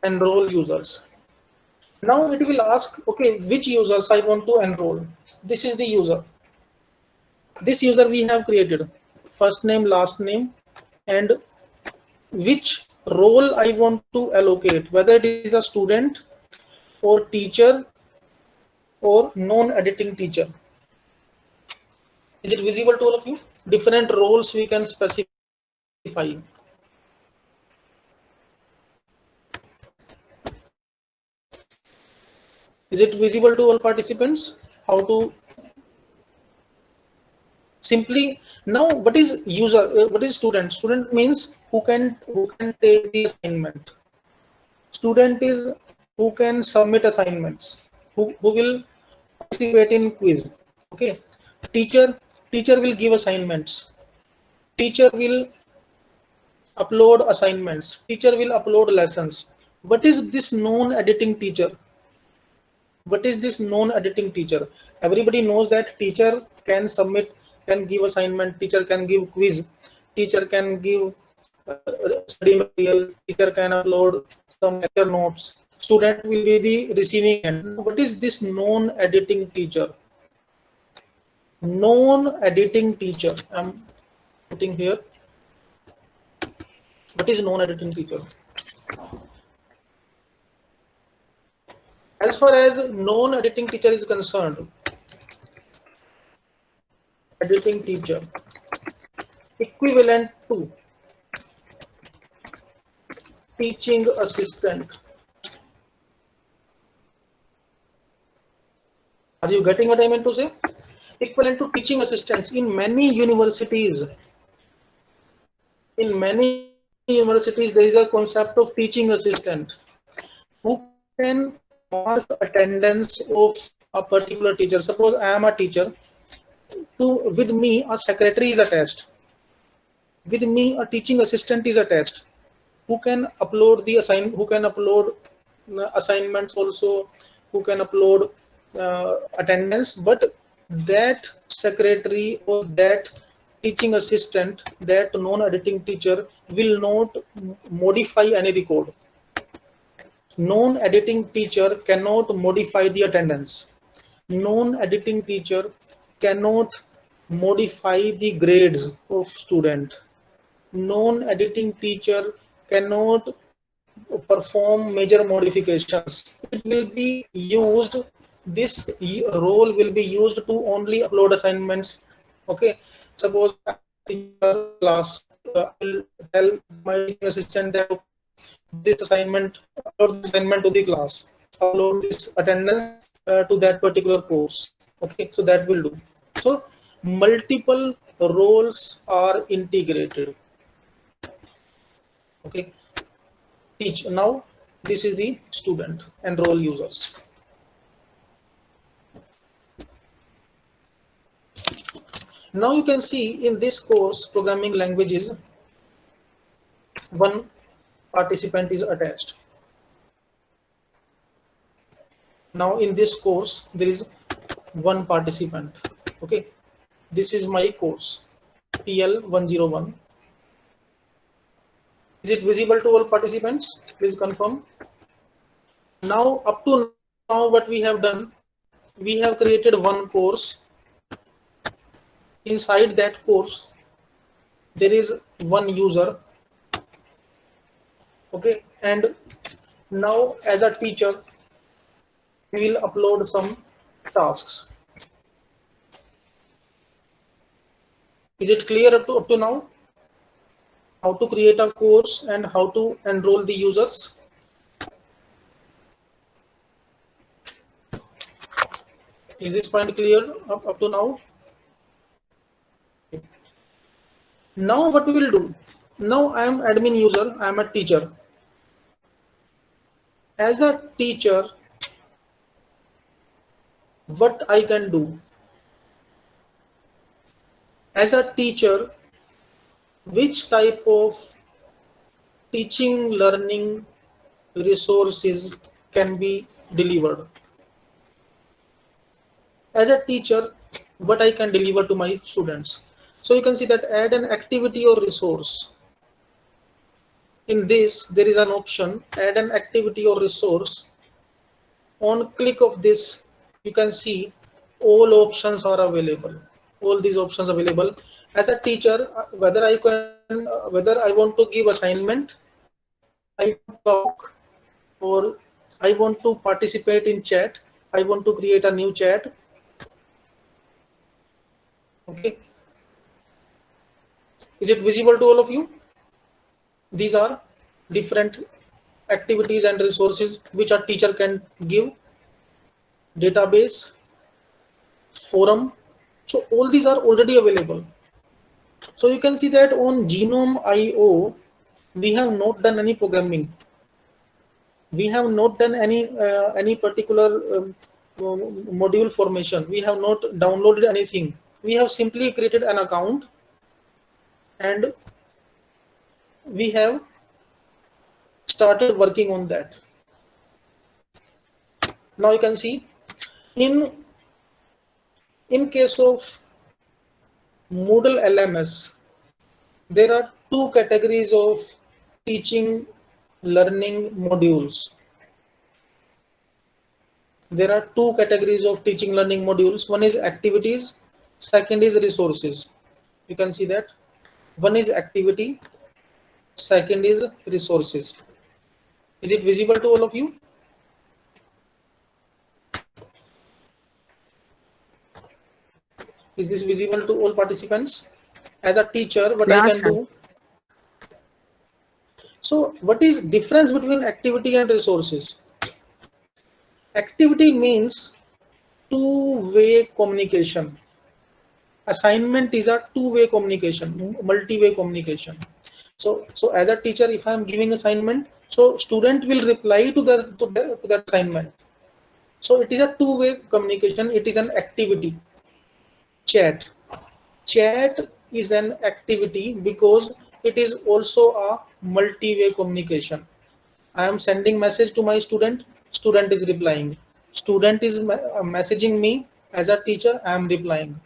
enroll users. Now it will ask, okay, which users I want to enroll. This is the user. This user we have created, first name, last name, and which role I want to allocate, whether it is a student or teacher or non-editing teacher. Is it visible to all of you? Different roles we can specify. Is it visible to all participants? How to simply, now what is user, what is student? Student means who can take the assignment. Student is who can submit assignments, who will participate in quiz. Okay, teacher will give assignments, teacher will upload assignments, teacher will upload lessons. What is this non-editing teacher? What is this non-editing teacher? Everybody knows that teacher can submit, can give assignment, teacher can give quiz, teacher can give study material, teacher can upload some lecture notes, student will be the receiving end. What is this non-editing teacher? Non-editing teacher, I'm putting here, What is non-editing teacher? As far as non-editing teacher is concerned, editing teacher equivalent to teaching assistant. Are you getting what I meant to say? Equivalent to teaching assistants. In many universities, there is a concept of teaching assistant who can mark attendance of a particular teacher. Suppose I am a teacher, with me a secretary is attached, with me a teaching assistant is attached, who can upload the assignments also, who can upload attendance, but that secretary or that teaching assistant, that non-editing teacher will not modify any record. Non-editing teacher cannot modify the attendance. Non-editing teacher cannot modify the grades of student. Non-editing teacher cannot perform major modifications. It will be used, this role will be used to only upload assignments. Okay, suppose class, I will tell my assistant that this assignment, upload this assignment to the class, upload this attendance to that particular course. Okay, so that will do. So multiple roles are integrated. Okay, teach. Now this is the student and role users. Now you can see in this course, programming languages, one participant is attached. Now in this course, there is one participant. Okay, this is my course, PL101. Is it visible to all participants? Please confirm. Now, up to now, what we have done, we have created one course. Inside that course, there is one user. Okay, and now as a teacher, we will upload some tasks. Is it clear up to now? How to create a course and how to enroll the users? Is this point clear up to now? Now what we will do? Now I am admin user, I am a teacher. As a teacher, what I can do? As a teacher, which type of teaching learning resources can be delivered? As a teacher, what I can deliver to my students? So you can see that add an activity or resource. In this, there is an option, add an activity or resource. On click of this, you can see all options are available. All these options available. As a teacher, whether I want to give assignment, I talk, or I want to participate in chat, I want to create a new chat. Okay. Is it visible to all of you? These are different activities and resources which a teacher can give. Database, forum. So all these are already available. So you can see that on Genome.io, we have not done any programming. We have not done any particular module formation. We have not downloaded anything. We have simply created an account and we have started working on that. Now you can see in case of Moodle LMS, there are two categories of teaching learning modules. There are two categories of teaching learning modules. One is activities, second is resources. You can see that one is activity, second is resources. Is it visible to all of you? Is this visible to all participants? As a teacher, what I can do? So what is difference between activity and resources? Activity means two-way communication. Assignment is a two-way communication, multi-way communication. So as a teacher, if I am giving assignment, so student will reply to that assignment. So it is a two-way communication. It is an activity. Chat is an activity because it is also a multi-way communication. I am sending message to my student is replying. Student is messaging me. As a teacher, I am replying.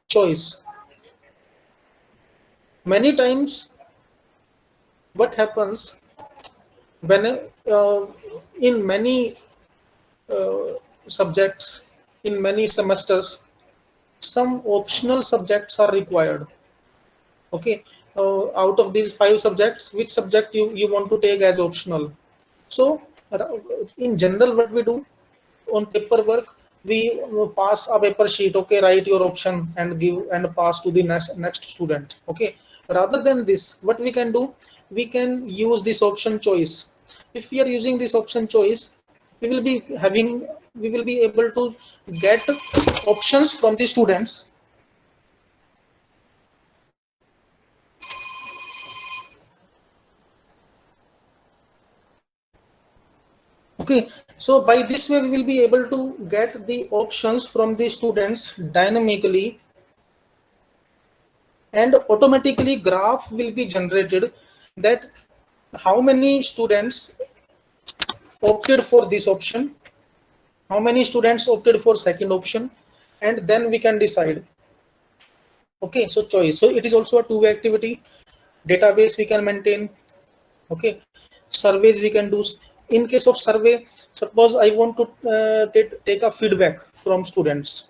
Choice. Many times what happens when in many subjects, in many semesters, some optional subjects are required. Okay, out of these 5 subjects, which subject you want to take as optional? So in general, what we do on paperwork, we pass a paper sheet. Okay, write your option and give and pass to the next student. Okay, rather than this, what we can do, we can use this option choice. If we are using this option choice, we will be able to get options from the students. Okay, so by this way we will be able to get the options from the students dynamically, and automatically graph will be generated that how many students opted for this option, how many students opted for second option, and then we can decide. Okay, so choice. So it is also a two-way activity. Database we can maintain. Okay, surveys we can do. In case of survey, suppose I want to take a feedback from students.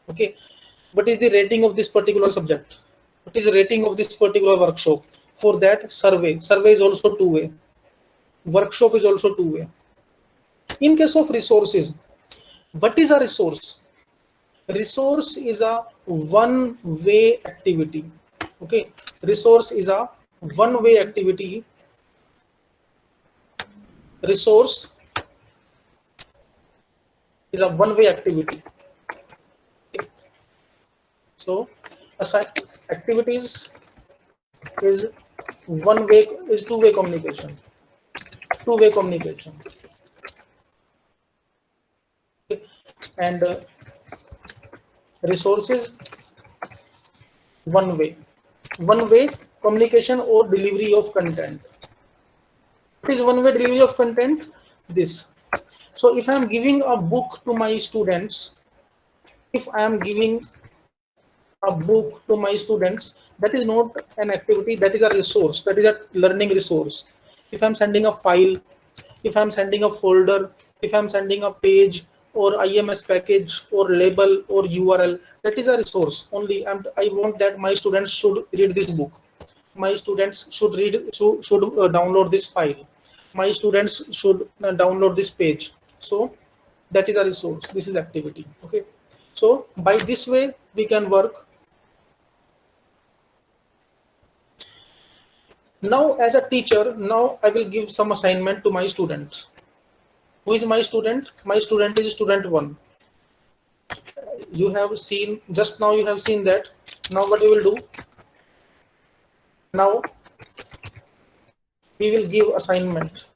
Okay, what is the rating of this particular subject? What is the rating of this particular workshop? For that, survey is also two-way. Workshop is also two-way. In case of resources, what is a resource? Resource is a one-way activity. Okay, resource is a one-way activity. Resource is a one-way activity. Okay. So activities is one-way, is two-way communication. Two-way communication. Okay. And resources, one-way communication or delivery of content. What is one-way delivery of content? This. So if I am giving a book to my students, that is not an activity, that is a resource, that is a learning resource. If I'm sending a file, if I'm sending a folder, if I'm sending a page or IMS package or label or URL, that is a resource. Only I want that my students should read this book. My students should download this file. My students should download this page. So that is a resource. This is activity. Okay. So by this way we can work. Now as a teacher, now I will give some assignment to my students. Who is my student? My student is student 1. You have seen, just now you have seen that. Now what you will do? Now we will give assignment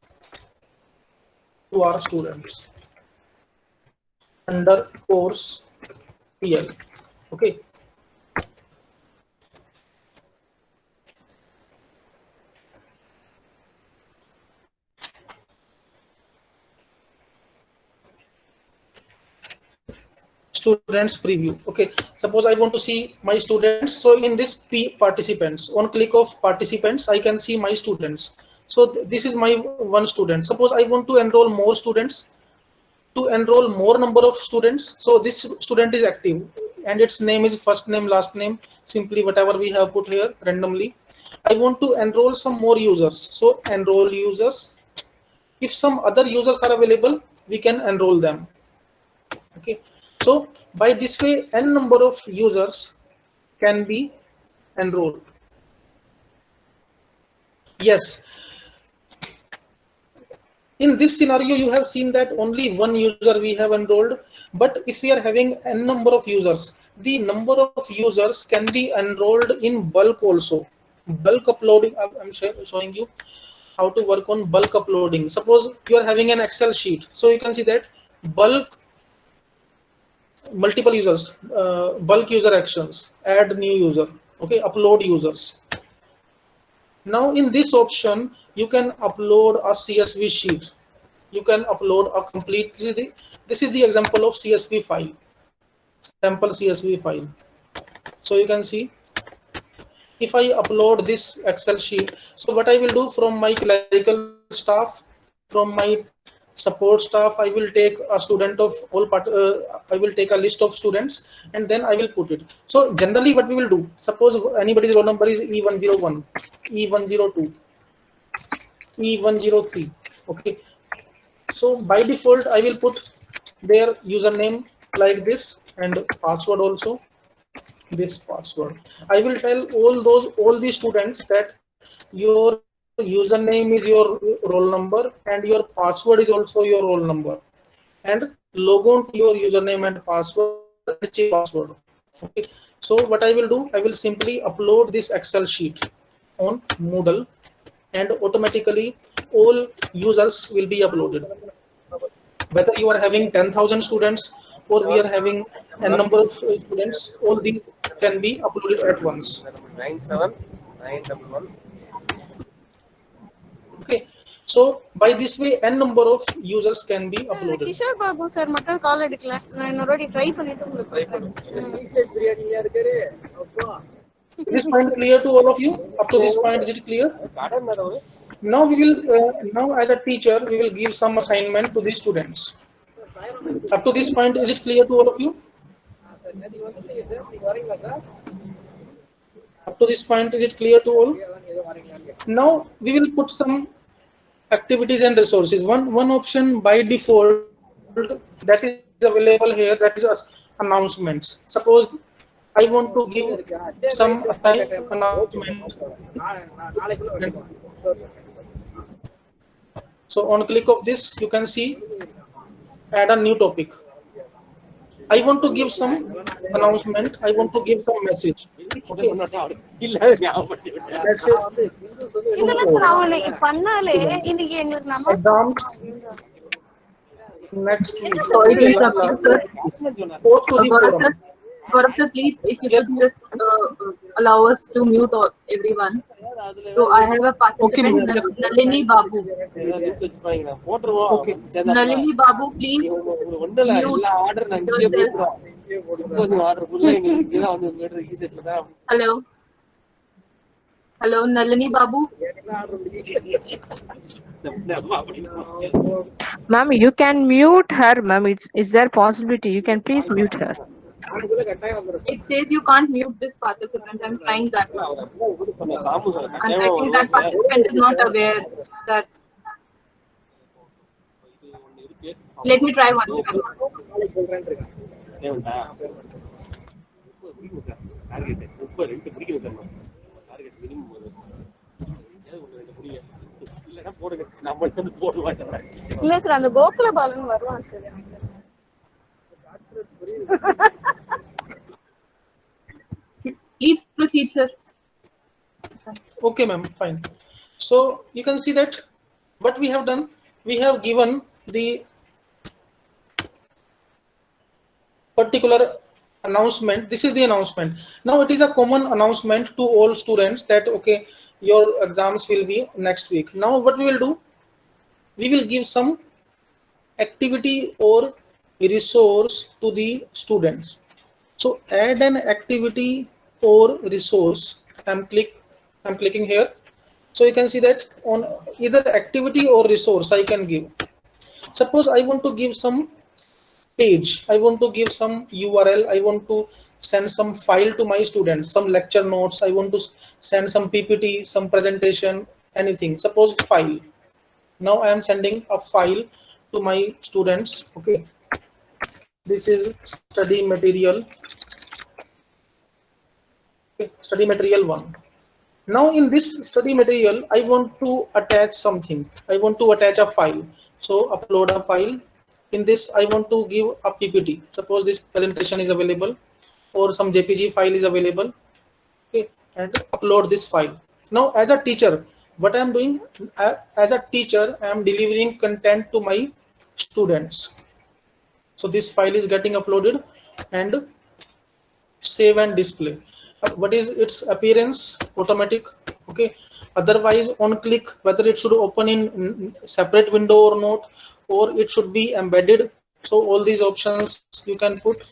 to our students under course PL. Okay. Students preview. Okay, suppose I want to see my students. So in this participants, on click of participants, I can see my students. So this is my one student. Suppose I want to enroll more students, to enroll more number of students. So this student is active. and its name is first name, last name, simply whatever we have put here randomly. I want to enroll some more users, so enroll users. If some other users are available, we can enroll them. Okay, so by this way, n number of users can be enrolled. Yes, in this scenario you have seen that only one user we have enrolled, but if we are having n number of users, the number of users can be enrolled in bulk also. Bulk uploading, I'm showing you how to work on bulk uploading. Suppose you are having an Excel sheet, so you can see that bulk multiple users, bulk user actions, add new user, okay, upload users. Now in this option, you can upload a CSV sheet. You can upload a complete, this is the example of CSV file, sample CSV file. So you can see, if I upload this Excel sheet, so what I will do from my clerical staff, from my support staff, I will take a student of all part, I will take a list of students and then I will put it. So generally what we will do, suppose anybody's roll number is E101, E102, E103, okay. So by default, I will put their username like this and password also, this password. I will tell all these students that your username is your roll number and your password is also your roll number, and log on to your username and password, okay. So what I will do, I will simply upload this Excel sheet on Moodle and automatically all users will be uploaded. Whether you are having 10,000 students or we are having a number of students, all these can be uploaded at once. 97911. Okay, so by this way, n number of users can be uploaded. Kishore Babu sir மட்டும் கால் எடுக்கல. நான் already try பண்ணிட்டு உங்களுக்கு Is this point clear to all of you? Up to this point, is it clear? Now we will, now as a teacher, we will give some assignment to the students. Up to this point, is it clear to all of you? Up to this point, is it clear to all? Now we will put some activities and resources. One option by default that is available here, that is announcements. Suppose I want to give some announcement. So on click of this, you can see add a new topic. I want to give some announcement. I want to give some message. Okay. Let's say next week. Sorry to interrupt you, sir. Post to the forum. Gaurav sir, please, if you could just allow us to mute everyone. So I have a participant, Nalini Babu. Okay. Nalini Babu, please mute yourself. Hello. Hello, Nalini Babu. Ma'am, you can mute her, ma'am. Is there possibility? You can please mute her. It says you can't mute this participant. I'm trying that now. And I think that participant is not aware that. Let me try once again. இல்ல sir அந்த கோகுல பாலன் வருவான் sir. Please proceed, sir. Okay, ma'am, fine. So you can see that what we have done, we have given the particular announcement. This is the announcement. Now it is a common announcement to all students that okay, your exams will be next week. Now what we will do, we will give some activity or resource to the students. So add an activity or resource. I'm clicking here. So you can see that on either activity or resource I can give. Suppose I want to give some page, I want to give some URL, I want to send some file to my students, some lecture notes, I want to send some PPT, some presentation, anything, suppose file. Now I am sending a file to my students. Okay, this is study material. Okay, study material 1. Now in this study material, I want to attach something. I want to attach a file. So upload a file. In this, I want to give a PPT. Suppose this presentation is available or some JPG file is available. Okay, and upload this file. Now as a teacher, what I am doing, as a teacher, I am delivering content to my students. So this file is getting uploaded and save and display. What is its appearance? Automatic. Okay, otherwise on click, whether it should open in separate window or not, or it should be embedded. So all these options you can put.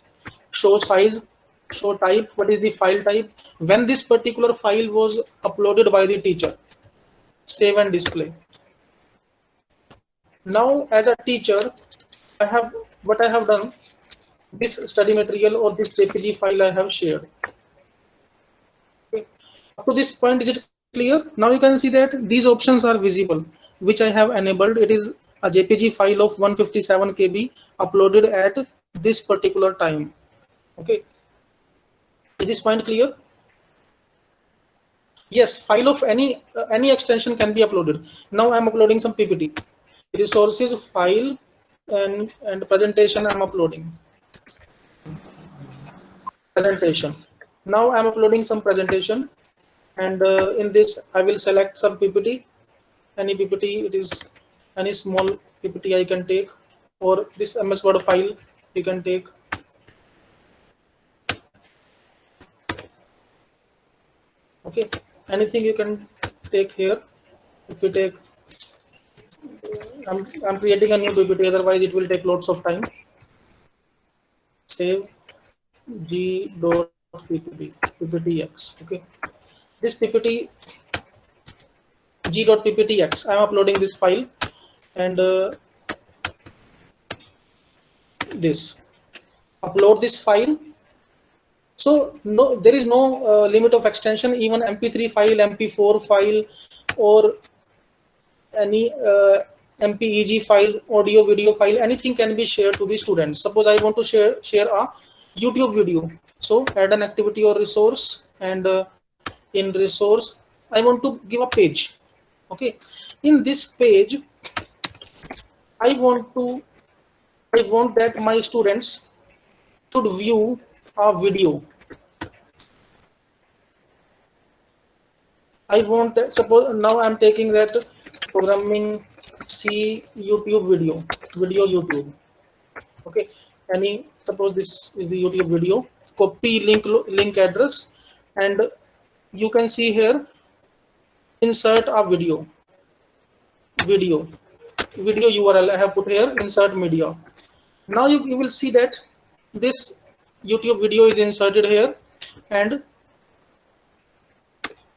Show size, show type, what is the file type, when this particular file was uploaded by the teacher, save and display. Now as a teacher, what I have done, this study material or this JPG file I have shared. Okay. Up to this point, is it clear? Now you can see that these options are visible, which I have enabled. It is a JPG file of 157 KB uploaded at this particular time. Okay, is this point clear? Yes, file of any extension can be uploaded. Now I'm uploading some PPT. Resources, file, and presentation. I'm uploading presentation. Now I'm uploading some presentation, and in this I will select some PPT. Any PPT, it is any small PPT I can take, or this MS Word file you can take. Okay, anything you can take here. If you take, I'm creating a new PPT, otherwise it will take lots of time. Save g.ppt, pptx. Okay, this PPT g.pptx, I'm uploading this file, and this upload this file. So no, there is no limit of extension. Even MP3 file, MP4 file, or any MPEG file, audio video file, anything can be shared to the students. Suppose I want to share a YouTube video. So add an activity or resource, and in resource I want to give a page. Okay, in this page I want that my students should view a video. I want that, suppose now I'm taking that programming C YouTube video YouTube. Okay, suppose this is the YouTube video, copy link address, and you can see here, insert a video URL I have put here, insert media. Now you will see that this YouTube video is inserted here, and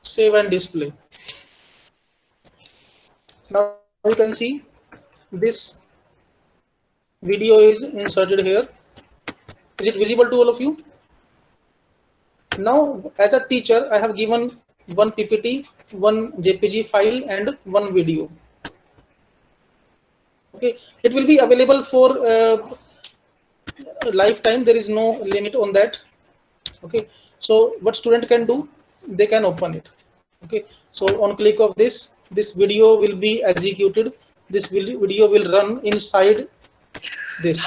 save and display. Now you can see this video is inserted here. Is it visible to all of you? Now as a teacher, I have given one PPT, one JPG file, and one video. Okay, it will be available for lifetime. There is no limit on that. Okay, so what student can do, they can open it. Okay, so on click of this video will be executed. This video will run inside this.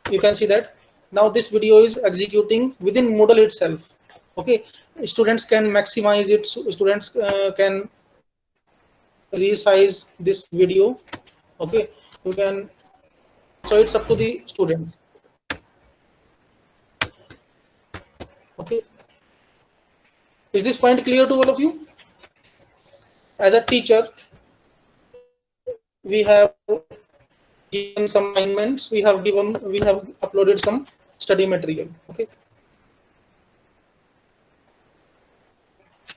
You can see that now this video is executing within Moodle itself. Okay, students can maximize it. Students can resize this video. Okay, you can, so it's up to the students. Okay, is this point clear to all of you? As a teacher, we have given some assignments, we have uploaded some study material. Okay,